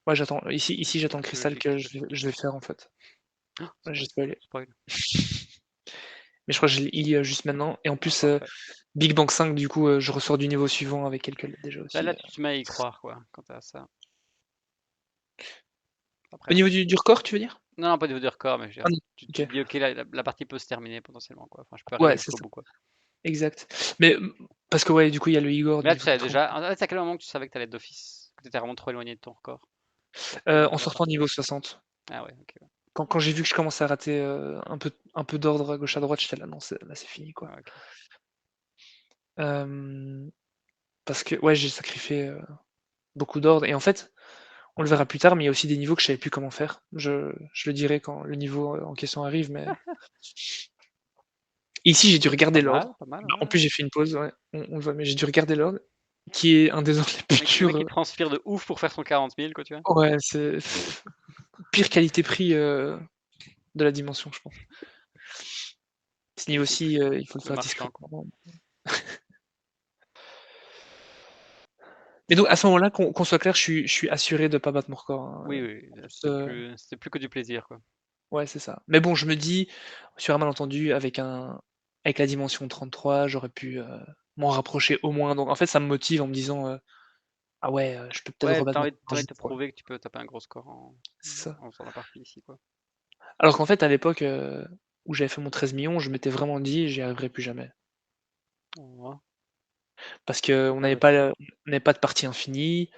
Ouais, j'attends. Ici, j'attends le C'est cristal logique, que c'est logique. je vais faire en fait. Oh, Ouais, j'ai spoil, spoilé. spoil. Mais je crois que je l'ai juste maintenant. Et en Ah, plus, parfait. Big Bang 5, du coup, je ressors du niveau suivant avec quelques lettres déjà Là, aussi. là, tu te mets à y croire, quoi, quand t'as ça. Au Après, niveau du record, tu veux dire? non, non, pas au niveau du record, mais je veux Ah dire, non, tu OK. te dis, ok, la partie peut se terminer potentiellement, quoi. Enfin, je peux arriver Ouais, c'est jusqu'au ça, bout, quoi. exact. Mais parce que ouais, du coup, il y a le Igor Mais là, tu niveau savais 30. déjà. En fait, c'est à quel moment que tu savais que t'allais d'office, que t'étais vraiment trop éloigné de ton record? C'est à quel En moment de la sortant partie? niveau 60. Ah ouais, ok. Ouais. Quand j'ai vu que je commençais à rater, un peu d'ordre à gauche à droite, j'étais là: «Non, c'est fini, quoi». Ah, ok. Hem, Parce que ouais, j'ai sacrifié, beaucoup d'ordre et en fait, on le verra plus tard, mais il y a aussi des niveaux que je savais plus comment faire. Je le dirai quand le niveau, en question arrive, mais ici, j'ai dû regarder l'ordre. Pas mal, Bah, en ouais, plus, ouais. j'ai fait une pause, ouais, on le voit, mais j'ai dû regarder l'ordre, qui est un des ordres les plus Le mec, durs, il transpire de ouf pour faire son 40 000, quoi, tu vois. ouais, c'est pire qualité-prix, de la dimension, je pense. Ce C'est ouf. niveau-ci, il faut le Le faire marchand, quoi. discrètement. Mais donc à ce moment-là, qu'on soit clair, je suis assuré de pas battre mon record, hein, Oui, oui, là, juste, c'était plus que du plaisir, quoi. ouais, c'est ça. Mais bon, je me dis, sur un malentendu, avec la dimension 33, j'aurais pu, m'en rapprocher au moins. Donc en fait, ça me motive en me disant, «Ah ouais, je peux peut-être Ouais, rebattre mon t'as record envie de te juste, quoi». prouver que tu peux taper un gros score C'est ça. en faisant la partie ici, quoi. Alors qu'en fait, à l'époque, où j'avais fait mon 13 millions, je m'étais vraiment dit: «J'y arriverai plus jamais». Ouais, Parce qu'on pas n'avait motivé. pas on n'avait pas de partie infinie,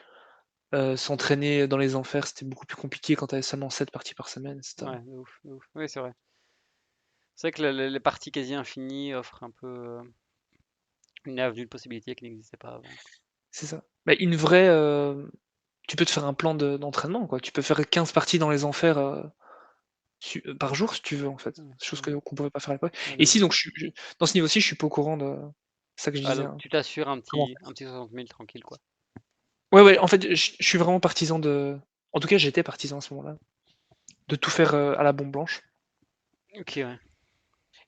s'entraîner dans les enfers, c'était beaucoup plus compliqué quand tu avais seulement 7 parties par semaine et cetera. Ouais, de ouf, de ouf. Oui, c'est vrai. C'est vrai que les parties quasi infinies offrent un peu une avenue de possibilités qui n'existait pas avant. C'est ça. Bah, une vraie, tu peux te faire un plan d'entraînement, quoi. Tu peux faire 15 parties dans les enfers, par jour si tu veux, en fait. Ouais, Chose ouais, qu'on pouvait pas faire à l'époque. ouais, Et de ouf. ici donc dans ce niveau-ci, je suis pas au courant de c'est ça que je Ah, disais, donc hein. tu t'assures Comment un petit 60 000 tranquille, quoi. Ouais, ouais, en fait, je suis vraiment partisan en tout cas, j'étais partisan à ce moment-là, de tout faire, à la bombe blanche. Ok, ouais.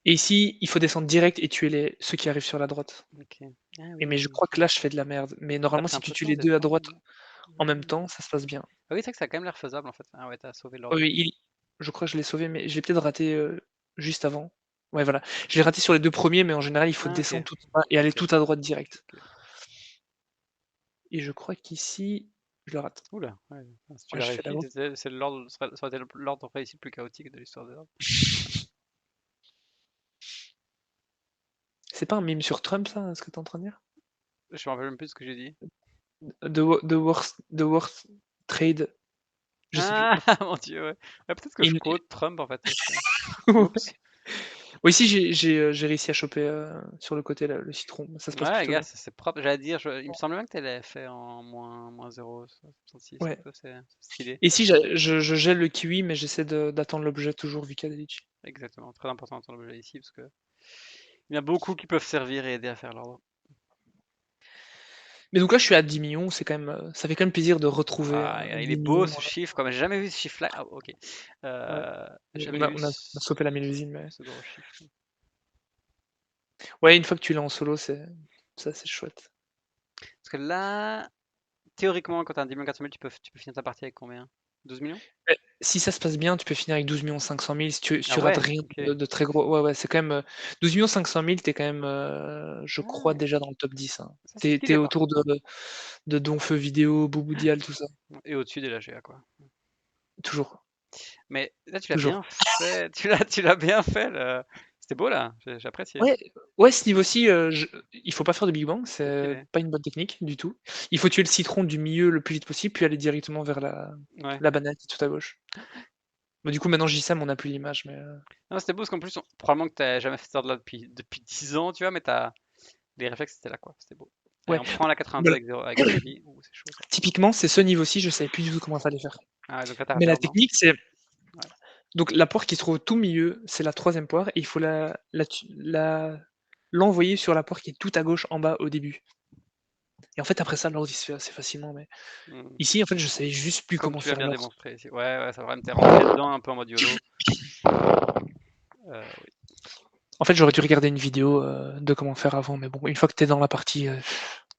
Et ici, il faut descendre direct et tuer ceux qui arrivent sur la droite. Ok. Ah Mais je oui. crois que là, je fais de la merde. Mais T'as normalement, pris si un tu peu de tues temps à les 2 à descendre. droite en même temps, ça se passe bien. Ah oui, c'est vrai que ça a quand même l'air faisable, en fait. Ah ouais, t'as sauvé Oui, l'ordre. oui, je crois que je l'ai sauvé, mais je l'ai peut-être raté, juste avant. Ouais, voilà. Je l'ai raté sur les 2 premiers, mais en général, il faut Ah, ok. descendre tout en bas et aller Ok, tout à droite direct. ok. Et je crois qu'ici, je le rate. Oula, ouais. Ah, si tu Ouais, l'as je fais réussi, l'avant. c'est l'ordre, ça aurait été l'ordre réussi le plus chaotique de l'histoire de l'ordre. C'est pas un meme sur Trump ça, ce que tu es en train de dire? Je me rappelle même plus de ce que j'ai dit. The worst trade, je sais plus. Ah, mon Dieu, ouais. Ouais, peut-être que je In quote Trump, en fait, aussi. Ouais. Oups. Ouais, ici j'ai réussi à choper, sur le côté le citron. Ça se passe Ouais, plutôt gars, bien. c'est propre. J'allais dire, il me semble même que tu l'avais fait en moins 0,66. Ouais. Ça, c'est stylé. Et ici, je gèle le kiwi, mais j'essaie d'attendre l'objet toujours vu qu'il y a des litchis. Exactement. Très important d'entendre l'objet ici, parce que il y en a beaucoup qui peuvent servir et aider à faire l'ordre. Mais donc là, je suis à 10 millions, c'est quand même, ça fait quand même plaisir de retrouver, Ah, il est 10 beau millions. ce chiffre, quoi. Mais j'ai jamais vu ce chiffre-là. Ah, ok. Ouais. J'ai On jamais a eu on a on a sauté la Mélusine, mais ce gros chiffre. ouais, une fois que tu l'as en solo, c'est chouette. Parce que là, théoriquement, quand tu as un 10 400 000, tu peux finir ta partie avec combien? 12 millions? Si ça se passe bien, tu peux finir avec 12 500 000 si Ah tu rates ouais, rien ok. de très gros. Ouais, ouais, c'est quand même, 12 500 000, tu es quand même, je crois Ah, déjà dans le top 10, hein. ça c'est Tu es stylé par autour contre. de Donfeu Vidéo, Boubou Dial, tout ça. Et au-dessus des LGA, quoi. Toujours, Mais là, tu l'as toujours. bien fait. Tu l'as bien fait. C'était beau là. J'ai apprécié. Ouais, ouais, ce niveau-ci, il faut pas faire de Big Bang, C'est c'est stylé. pas une bonne technique du tout. Il faut tuer le citron du milieu le plus vite possible, puis aller directement vers Ouais. la banane qui est tout à gauche. Bah, du coup, maintenant, JSM, on a plus l'image, mais Non, c'était beau parce qu'en plus, probablement que t'as jamais fait ça de là depuis 10 ans, tu vois, mais les réflexes étaient là, quoi. C'était beau. Allez, ouais. on prend la 82 Voilà. avec 0 vie. Ouh, c'est chaud ça. Typiquement, c'est ce niveau-ci, je savais plus du tout comment fallait faire. Ah, donc là, t'as Mais raté la l'ordre, non? technique, c'est Ouais. donc la poire qui se trouve au tout milieu, c'est la troisième poire et il faut l'envoyer sur la poire qui est tout à gauche en bas au début. Et en fait, après ça, l'ordre il se fait assez facilement. Mais Hmm. ici, en fait, je savais juste plus Comme comment tu l'as faire bien l'ordre. démontré ici. Ouais, ouais, ça va vraiment. T'es rentré dedans un peu en mode YOLO. Oui. En fait, j'aurais dû regarder une vidéo de comment faire avant, mais bon, une fois que tu es dans la partie,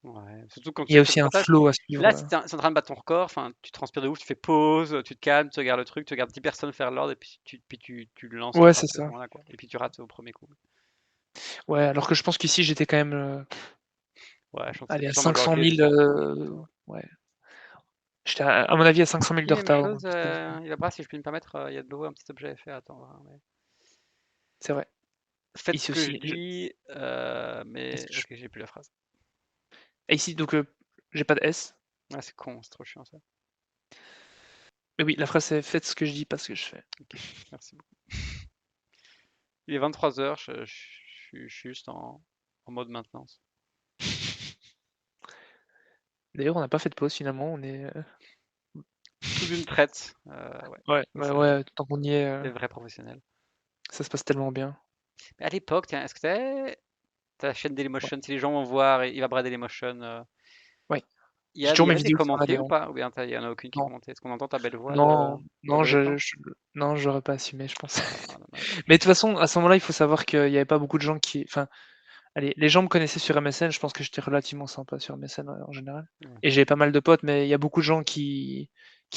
Ouais. Surtout quand il y a parce que aussi un l'avantage, flow à là, suivre. si t'es en train de battre ton record, enfin, tu transpires de ouf, tu fais pause, tu te calmes, tu regardes le truc, tu regardes 10 personnes faire l'ordre et puis tu le lances Ouais, à c'est partir de ce ça. moment-là, quoi. Et puis tu rates au premier coup. Ouais, alors que je pense qu'ici, j'étais quand même, Ouais, je pense que c'est allez, à plus en mode 500 anglais, 000, c'est plutôt. ouais. J'étais à mon avis, à 500 000 Ici, de même retard. Donc chose, il va pas, si je puis me permettre, il y a de nouveau un petit objet à faire. Attends, voir, mais... c'est vrai. Faites ce Ici que je aussi. dis, Est-ce mais que ok, j'ai plus la phrase. et ici, donc, j'ai pas de S. Ouais, c'est con, c'est trop chiant ça. Mais oui, la phrase c'est faites ce que je dis, pas ce que je fais. Ok, merci beaucoup. Il est 23h, je suis juste en mode maintenance. D'ailleurs, on n'a pas fait de pause finalement. Tout d'une traite, ouais, Ouais, ça bah c'est ouais, tant qu'on y est, les vrais professionnels. ça se passe tellement bien. Mais à l'époque, tiens, est-ce que t'as la chaîne Ouais, Dailymotion, si les gens vont voir, il va brader Dailymotion, ouais. il y J'ai a, il toujours y mes avait des vidéos qui sont là commentés ou d'ailleurs. pas? Ou bien il y en a aucune qui est Non, commentée? Est-ce qu'on entend ta belle voix non, de non, adolescent? non, j'aurais pas assumé, je pense. Ah, dommage. Mais de toute façon, à ce moment-là, il faut savoir qu'il y avait pas beaucoup de gens qui, enfin, allez, les gens me connaissaient sur MSN. Je pense que j'étais relativement sympa sur MSN en général. Ouais. Et j'ai pas mal de potes, mais il y a beaucoup de gens qui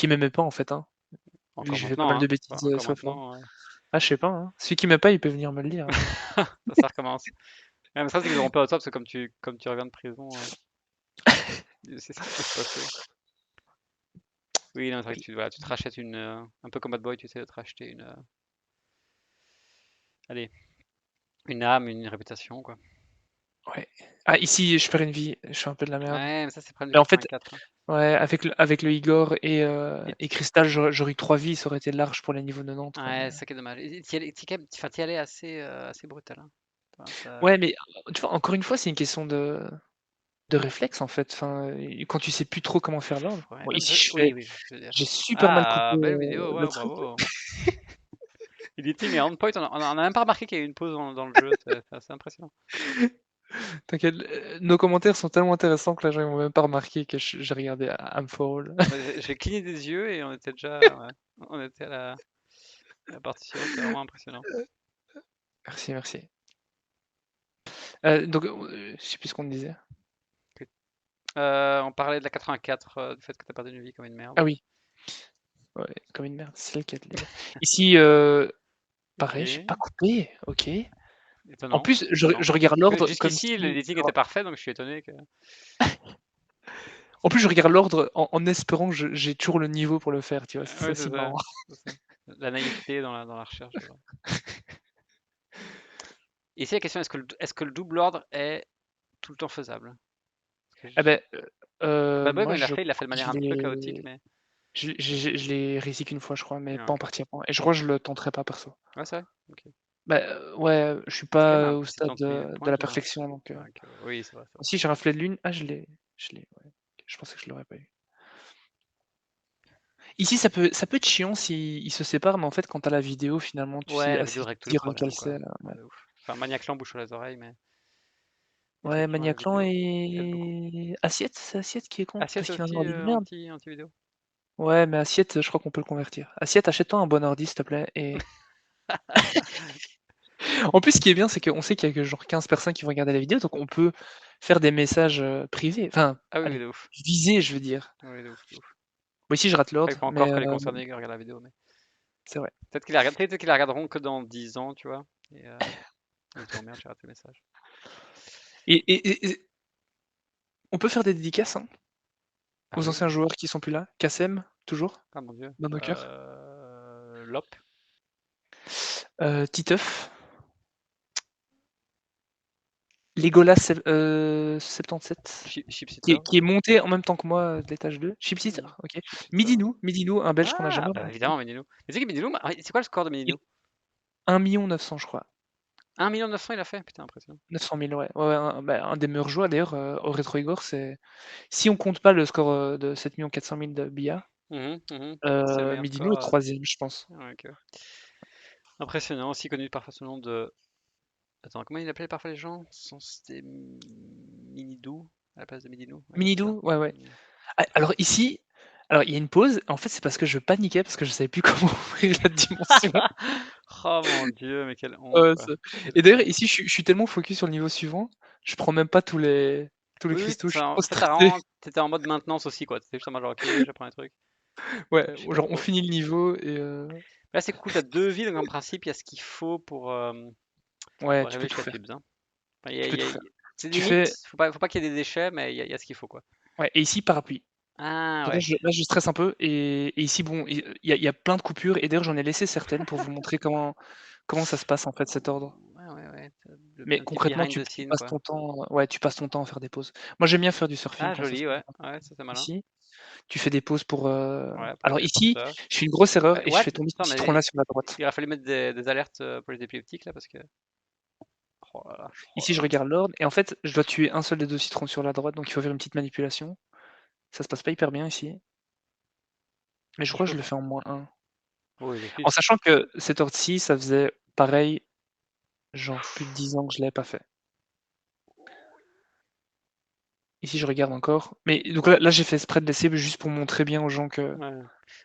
m'aimaient pas en fait, hein, vu que Encore j'ai fait pas maintenant, mal de hein. Enfin, bêtises encore sur le forum. maintenant, Ah, je sais pas, hein. Celui qui m'aime pas, il peut venir me le dire, hein. ça recommence. Même ça, c'est qu'ils auront pas au top, parce que comme tu reviens de prison, c'est ce qui peut se passer. Oui, non, c'est vrai que Oui, voilà, tu te rachètes un peu comme Bad Boy, tu essaies de te racheter allez, une âme, une réputation, quoi. ouais. Ah, ici, je perds une vie. Je fais un peu de la merde. Ouais, mais ça, c'est le problème du Mais en fait, 84, hein. ouais, avec le Igor Et et Crystal, j'aurais eu 3 vies, ça aurait été large pour les niveaux 90, quoi. ouais, c'est ça qui est dommage. Et enfin, t'y allais assez brutal, hein. Enfin, Ouais, mais tu vois, encore une fois, c'est une question de réflexe, en fait. Enfin, quand tu sais plus trop comment faire l'ordre. ouais, Bon, même ici, oui, oui, je vois ce que tu veux dire. j'ai super mal coupé Ah, belle vidéo, le ouais, truc. bravo. Editing est on point, on a même pas remarqué qu'il y a eu une pause dans le jeu, c'est assez impressionnant. T'inquiète, nos commentaires sont tellement intéressants que là, gens ils m'ont même pas remarqué que j'ai regardé I'm for All. Moi, j'ai cligné des yeux et on était déjà, ouais, on était à la partie suivante, c'est vraiment impressionnant. Merci, merci. Donc, je sais plus ce qu'on disait. On parlait de la 84, du fait que t'as perdu une vie comme une merde. Ah oui, ouais, comme une merde, c'est le cas de le dire. Ici, pareil, j'ai pas Ok, coupé, OK. En étonnant, plus, étonnant. je regarde l'ordre comme Jusqu'ici, si l'editing était parfait, donc je suis étonné que. en plus, je regarde l'ordre en espérant que j'ai toujours le niveau pour le faire, tu vois? C'est Ouais, ça c'est aussi ça, marrant. c'est ça. La naïveté dans la recherche. Ici, la question, est-ce que le double ordre est tout le temps faisable? Parce que Ah beh, Bad Boy, quand moi, il l'a fait de manière un petit peu chaotique, mais je l'ai réussi qu'une fois, je crois, mais ah, pas en ok. partie avant et je crois que je le tenterai pas perso. Ouais, c'est vrai. Ok. Bah, ouais, je suis C'est quand même pas un au stade 70 000 de points la déjà. perfection, donc Ah, ok, ouais. Oui, c'est vrai, c'est vrai. si j'ai raflé de lune, ah ouais. Je pensais que je l'aurais pas eu. Ici, ça peut être chiant s'ils se séparent, mais en fait, quand tu as la vidéo, finalement, tu sais Ouais, la assez vidéo vite règle tous les dire lequel problèmes, c'est, quoi. ouais. Ouais, de ouf. Enfin, Maniac bouche sur les oreilles, mais Ouais, effectivement, la Maniaclan vidéo aide beaucoup. et Assiette, c'est Assiette qui est contre Assiette parce qu'il a un aussi, ordi de merde. anti-vidéo. Ouais, mais Assiette, je crois qu'on peut le convertir. Assiette, achète-toi un bon ordi, s'il te plaît. Et en plus, ce qui est bien, c'est qu'on sait qu'il y a que genre 15 personnes qui vont regarder la vidéo, donc on peut faire des messages privés. Enfin, Ah oui, oui, allez, de ouf. visés, je veux dire. Oui, de ouf, de ouf. Moi ici, je rate Après, il l'ordre, faut encore mais que les concernés regardent la vidéo, mais c'est vrai. peut-être qu'ils la regarderont que dans 10 ans, tu vois. Et ils se diront merde, j'ai raté le message. Et on peut faire des dédicaces hein, Ah aux oui, anciens joueurs qui sont plus là. Kassem, toujours, ah mon Dieu. dans nos cœurs. Lop. Titeuf. Legolas 77, Chipsitter. qui est monté en même temps que moi de l'étage 2. Chipsitter, OK. Chipsitter. Midinou, un Belge qu'on n'a Ah, jamais bah remercié. évidemment, Menino. Mais c'est qui Menino? C'est quoi le score de Il Menino? 1 900 000, je crois. 1 900 000 il a fait? Putain, impressionnant. 900 000, ouais. Ouais, ouais, un des meilleurs joueurs d'ailleurs au Rétro Igor. Si on compte pas le score de 7 400 000 de Bia, Mhm, mhm. C'est le meilleur Midinou est score. troisième, je pense. Ouais, ok. Impressionnant, aussi connu parfois sous le nom de. Attends, comment il appelait parfois les gens? C'était Minidou à la place de Mididou? Ouais, c'est ça. Minidou, ouais, ouais. Ah, alors ici, il y a une pause. En fait, c'est parce que je paniquais parce que je savais plus comment ouvrir la dimension. Oh mon Dieu, mais quelle honte, quoi. Ça Quelle et d'ailleurs honte. ici je suis tellement focus sur le niveau suivant, je prends même pas tous les Oui, oui, cristaux, je suis trop en fait, stressé. t'étais en mode maintenance aussi, quoi. T'étais juste en mode genre, ok, j'apprends un truc. Ouais, Je sais pas genre on trop. finit le niveau et Là, c'est cool, t'as 2 vies, donc en principe, il y a ce qu'il faut pour ouais, tu arriver peux tout jusqu'à faire. Tibs, hein. Enfin, Tu peux tout faire. c'est Tu limite, fais faut pas qu'il y ait des déchets, mais il y a ce qu'il faut, quoi. ouais et ici parapluie. Ah Donc ouais. là je stresse un peu et ici bon, il y a plein de coupures et d'ailleurs j'en ai laissé certaines pour vous montrer comment ça se passe en fait cet ordre. Ouais, ouais, ouais, Mais un petit concrètement behind tu the tu scene, passes quoi. ton temps, ouais, tu passes ton temps à faire des pauses. Moi j'aime bien faire du surfing Ah quand ça se joli, passe ouais, bien. ouais, ça c'est malin. Ici, tu fais des pauses pour, Ouais, pour les alors ici, téléporteurs. je fais une grosse erreur et je What? fais tomber ce Attends, citron-là mais sur la droite. il aurait fallu mettre des alertes pour les épileptiques là parce que. Oh là là, oh Ici, là je là. regarde l'ordre et en fait, je dois tuer un seul des 2 citrons sur la droite, donc il faut faire une petite manipulation. Ça se passe pas hyper bien ici, mais je C'est crois que chaud je le ça. fais en -1. Oui, En d'office. sachant que cet ordre-ci, ça faisait pareil, genre plus de 10 ans que je l'avais pas fait. Ici, je regarde encore, mais donc là j'ai fait exprès de laisser juste pour montrer bien aux gens qu'il Ouais.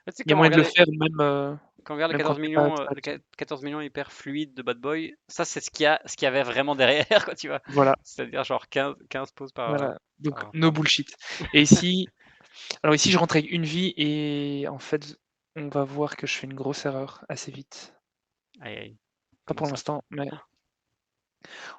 Tu sais, y a moyen de le faire même, quand on regarde le même quand 14 tu pas millions, pas habitué. 14 millions hyper fluide de Bad Boy, ça c'est ce qu'il y avait vraiment derrière, quoi, tu vois. Voilà, C'est-à-dire genre 15 pauses voilà, donc no par minute. bullshit et ici alors ici, je rentre avec une vie et en fait, on va voir que je fais une grosse erreur assez vite. Aïe aïe, Pas comment pour ça? l'instant, mais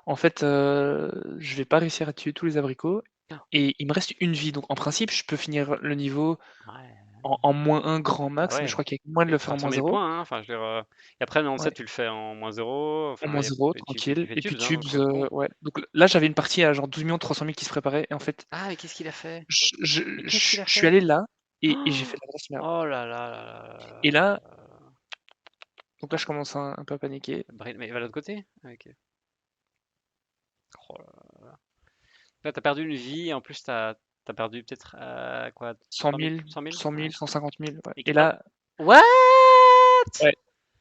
en fait, je vais pas réussir à tuer tous les abricots et il me reste une vie, donc en principe, je peux finir le niveau Ouais. en -1 grand Bah max, mais je ouais. crois qu'il y a moyen de Et le pour faire faire en tourner le -0. point, hein, enfin je veux dire, et après dans le Ouais, set tu le fais en -0, en enfin -0, et tu tranquille fais et puis tubes, hein, donc tubes, franchement. ouais, donc là, j'avais une partie à genre 12 300 000 qui se préparait et en fait, Ah mais qu'est-ce qu'il a fait? je je Mais qu'est-ce qu'il je a je suis fait? allé là et j'ai fait la grosse merde Oh là là là là et là là, là là. donc là, je commence un peu à paniquer. Mais il va de l'autre côté? Ah, OK. Oh là là. Là, tu perdu une vie et en plus t'as perdu peut-être, quoi, 100 100 000? 000, 100 000? 100 000, Ouais. 150 000, ouais Et et oh, là what? ouais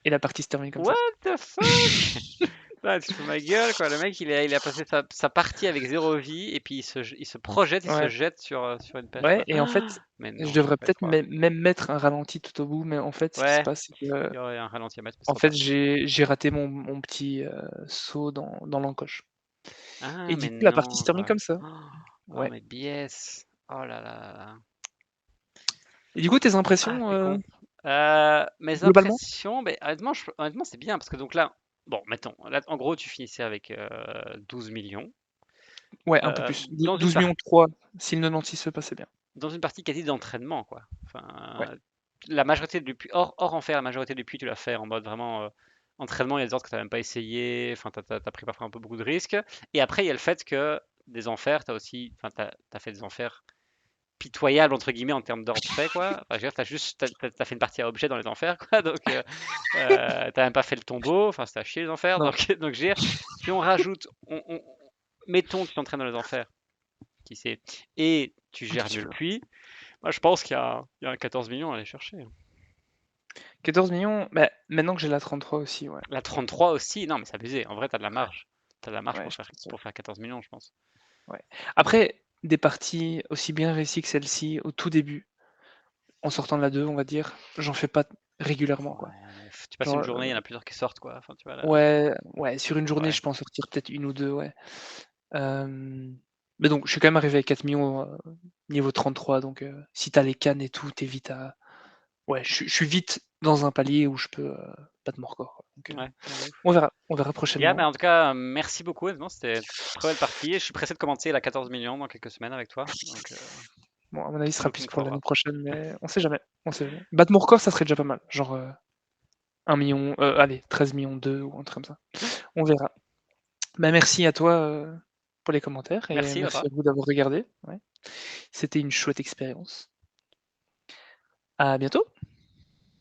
et la partie se termine comme ça. What the fuck? Ah, tu te fous de ma gueule, quoi. Le mec, il a passé sa partie avec 0 vie et puis il se projette, il se Ouais. jette sur une perche, Ouais quoi. et en fait, Mais je non, je peux devrais pas y peut-être croire. même mettre un ralenti tout au bout, mais en fait, ce qui se Ouais, passe, c'est que, il y aurait un ralenti à mettre, mais ce en sera fait, pas. j'ai raté mon petit, saut dans l'encoche Ah, et mais du coup, la partie se non, termine quoi. comme ça. Oh, Ouais mais biais. Oh là là là là. et du coup, tes Ah, impressions, c'est con. Mes globalement? impressions, ben, honnêtement, c'est bien parce que donc là, bon, mettons, là, en gros, tu finissais avec 12 millions. Ouais, un peu plus. Dans une 12 partie. 000 3 si le 96 se passait bien. Dans une partie quasi d'entraînement, quoi. Ouais, Enfin, la majorité du puits, hors enfer, la majorité du puits, tu l'as fait en mode vraiment entraînement. Il y a des ordres que tu n'as même pas essayé. Enfin, tu as pris parfois un peu beaucoup de risques. Et après, il y a le fait que des enfers, tu as aussi, enfin, t'as fait des enfers pitoyables, entre guillemets, en termes d'ordre fait, quoi. Enfin, je veux dire, t'as fait une partie à objet dans les enfers, quoi. Donc, t'as même pas fait le tombeau. Enfin, c'était à chier les enfers. non, Donc, je veux dire, si on rajoute, mettons que tu t'entraînes dans les enfers, qui sait, et tu un tout gères petit mieux le peu. puits. Moi, je pense qu'il y a un 14 millions à aller chercher. 14 000 000, bah, maintenant que j'ai la 33 aussi, ouais, La 33 aussi, non, mais c'est abusé. En vrai, t'as de la marge. T'as de la marge ouais, je pense, ouais, pour faire 14 millions, je pense. ouais. Après, des parties aussi bien réussies que celle-ci, au tout début, en sortant de la 2, on va dire, j'en fais pas régulièrement, quoi. Ouais, mais tu passes une Genre, journée, il y en a plusieurs qui sortent, quoi. Enfin, tu vois, là. ouais, ouais, sur une journée, Ouais. je peux en sortir peut-être une ou 2, ouais. Hem, mais donc je suis quand même arrivé à 4 millions 000, niveau 33 donc si tu as les cannes et tout, tu es vite à ouais, je suis vite dans un palier où je peux, battre mon record, quoi, donc Ouais, ouais, de ouf. on verra Yeah, mais prochainement. en tout cas, merci beaucoup. Honnêtement, c'était une très belle partie. Et je suis pressé de commencer la 14 millions dans quelques semaines avec toi. Bon, à mon avis, ce sera Donc tu plus me pour l'année prouveras. prochaine, mais on sait jamais, on sait jamais. Battre mon record, ça serait déjà pas mal, genre, 1 000 000, allez 13 2 000 000 ou un truc comme ça. On verra. Bah, merci à toi, pour les commentaires et Merci, merci Laura. à vous d'avoir regardé, ouais. C'était une chouette expérience. À bientôt.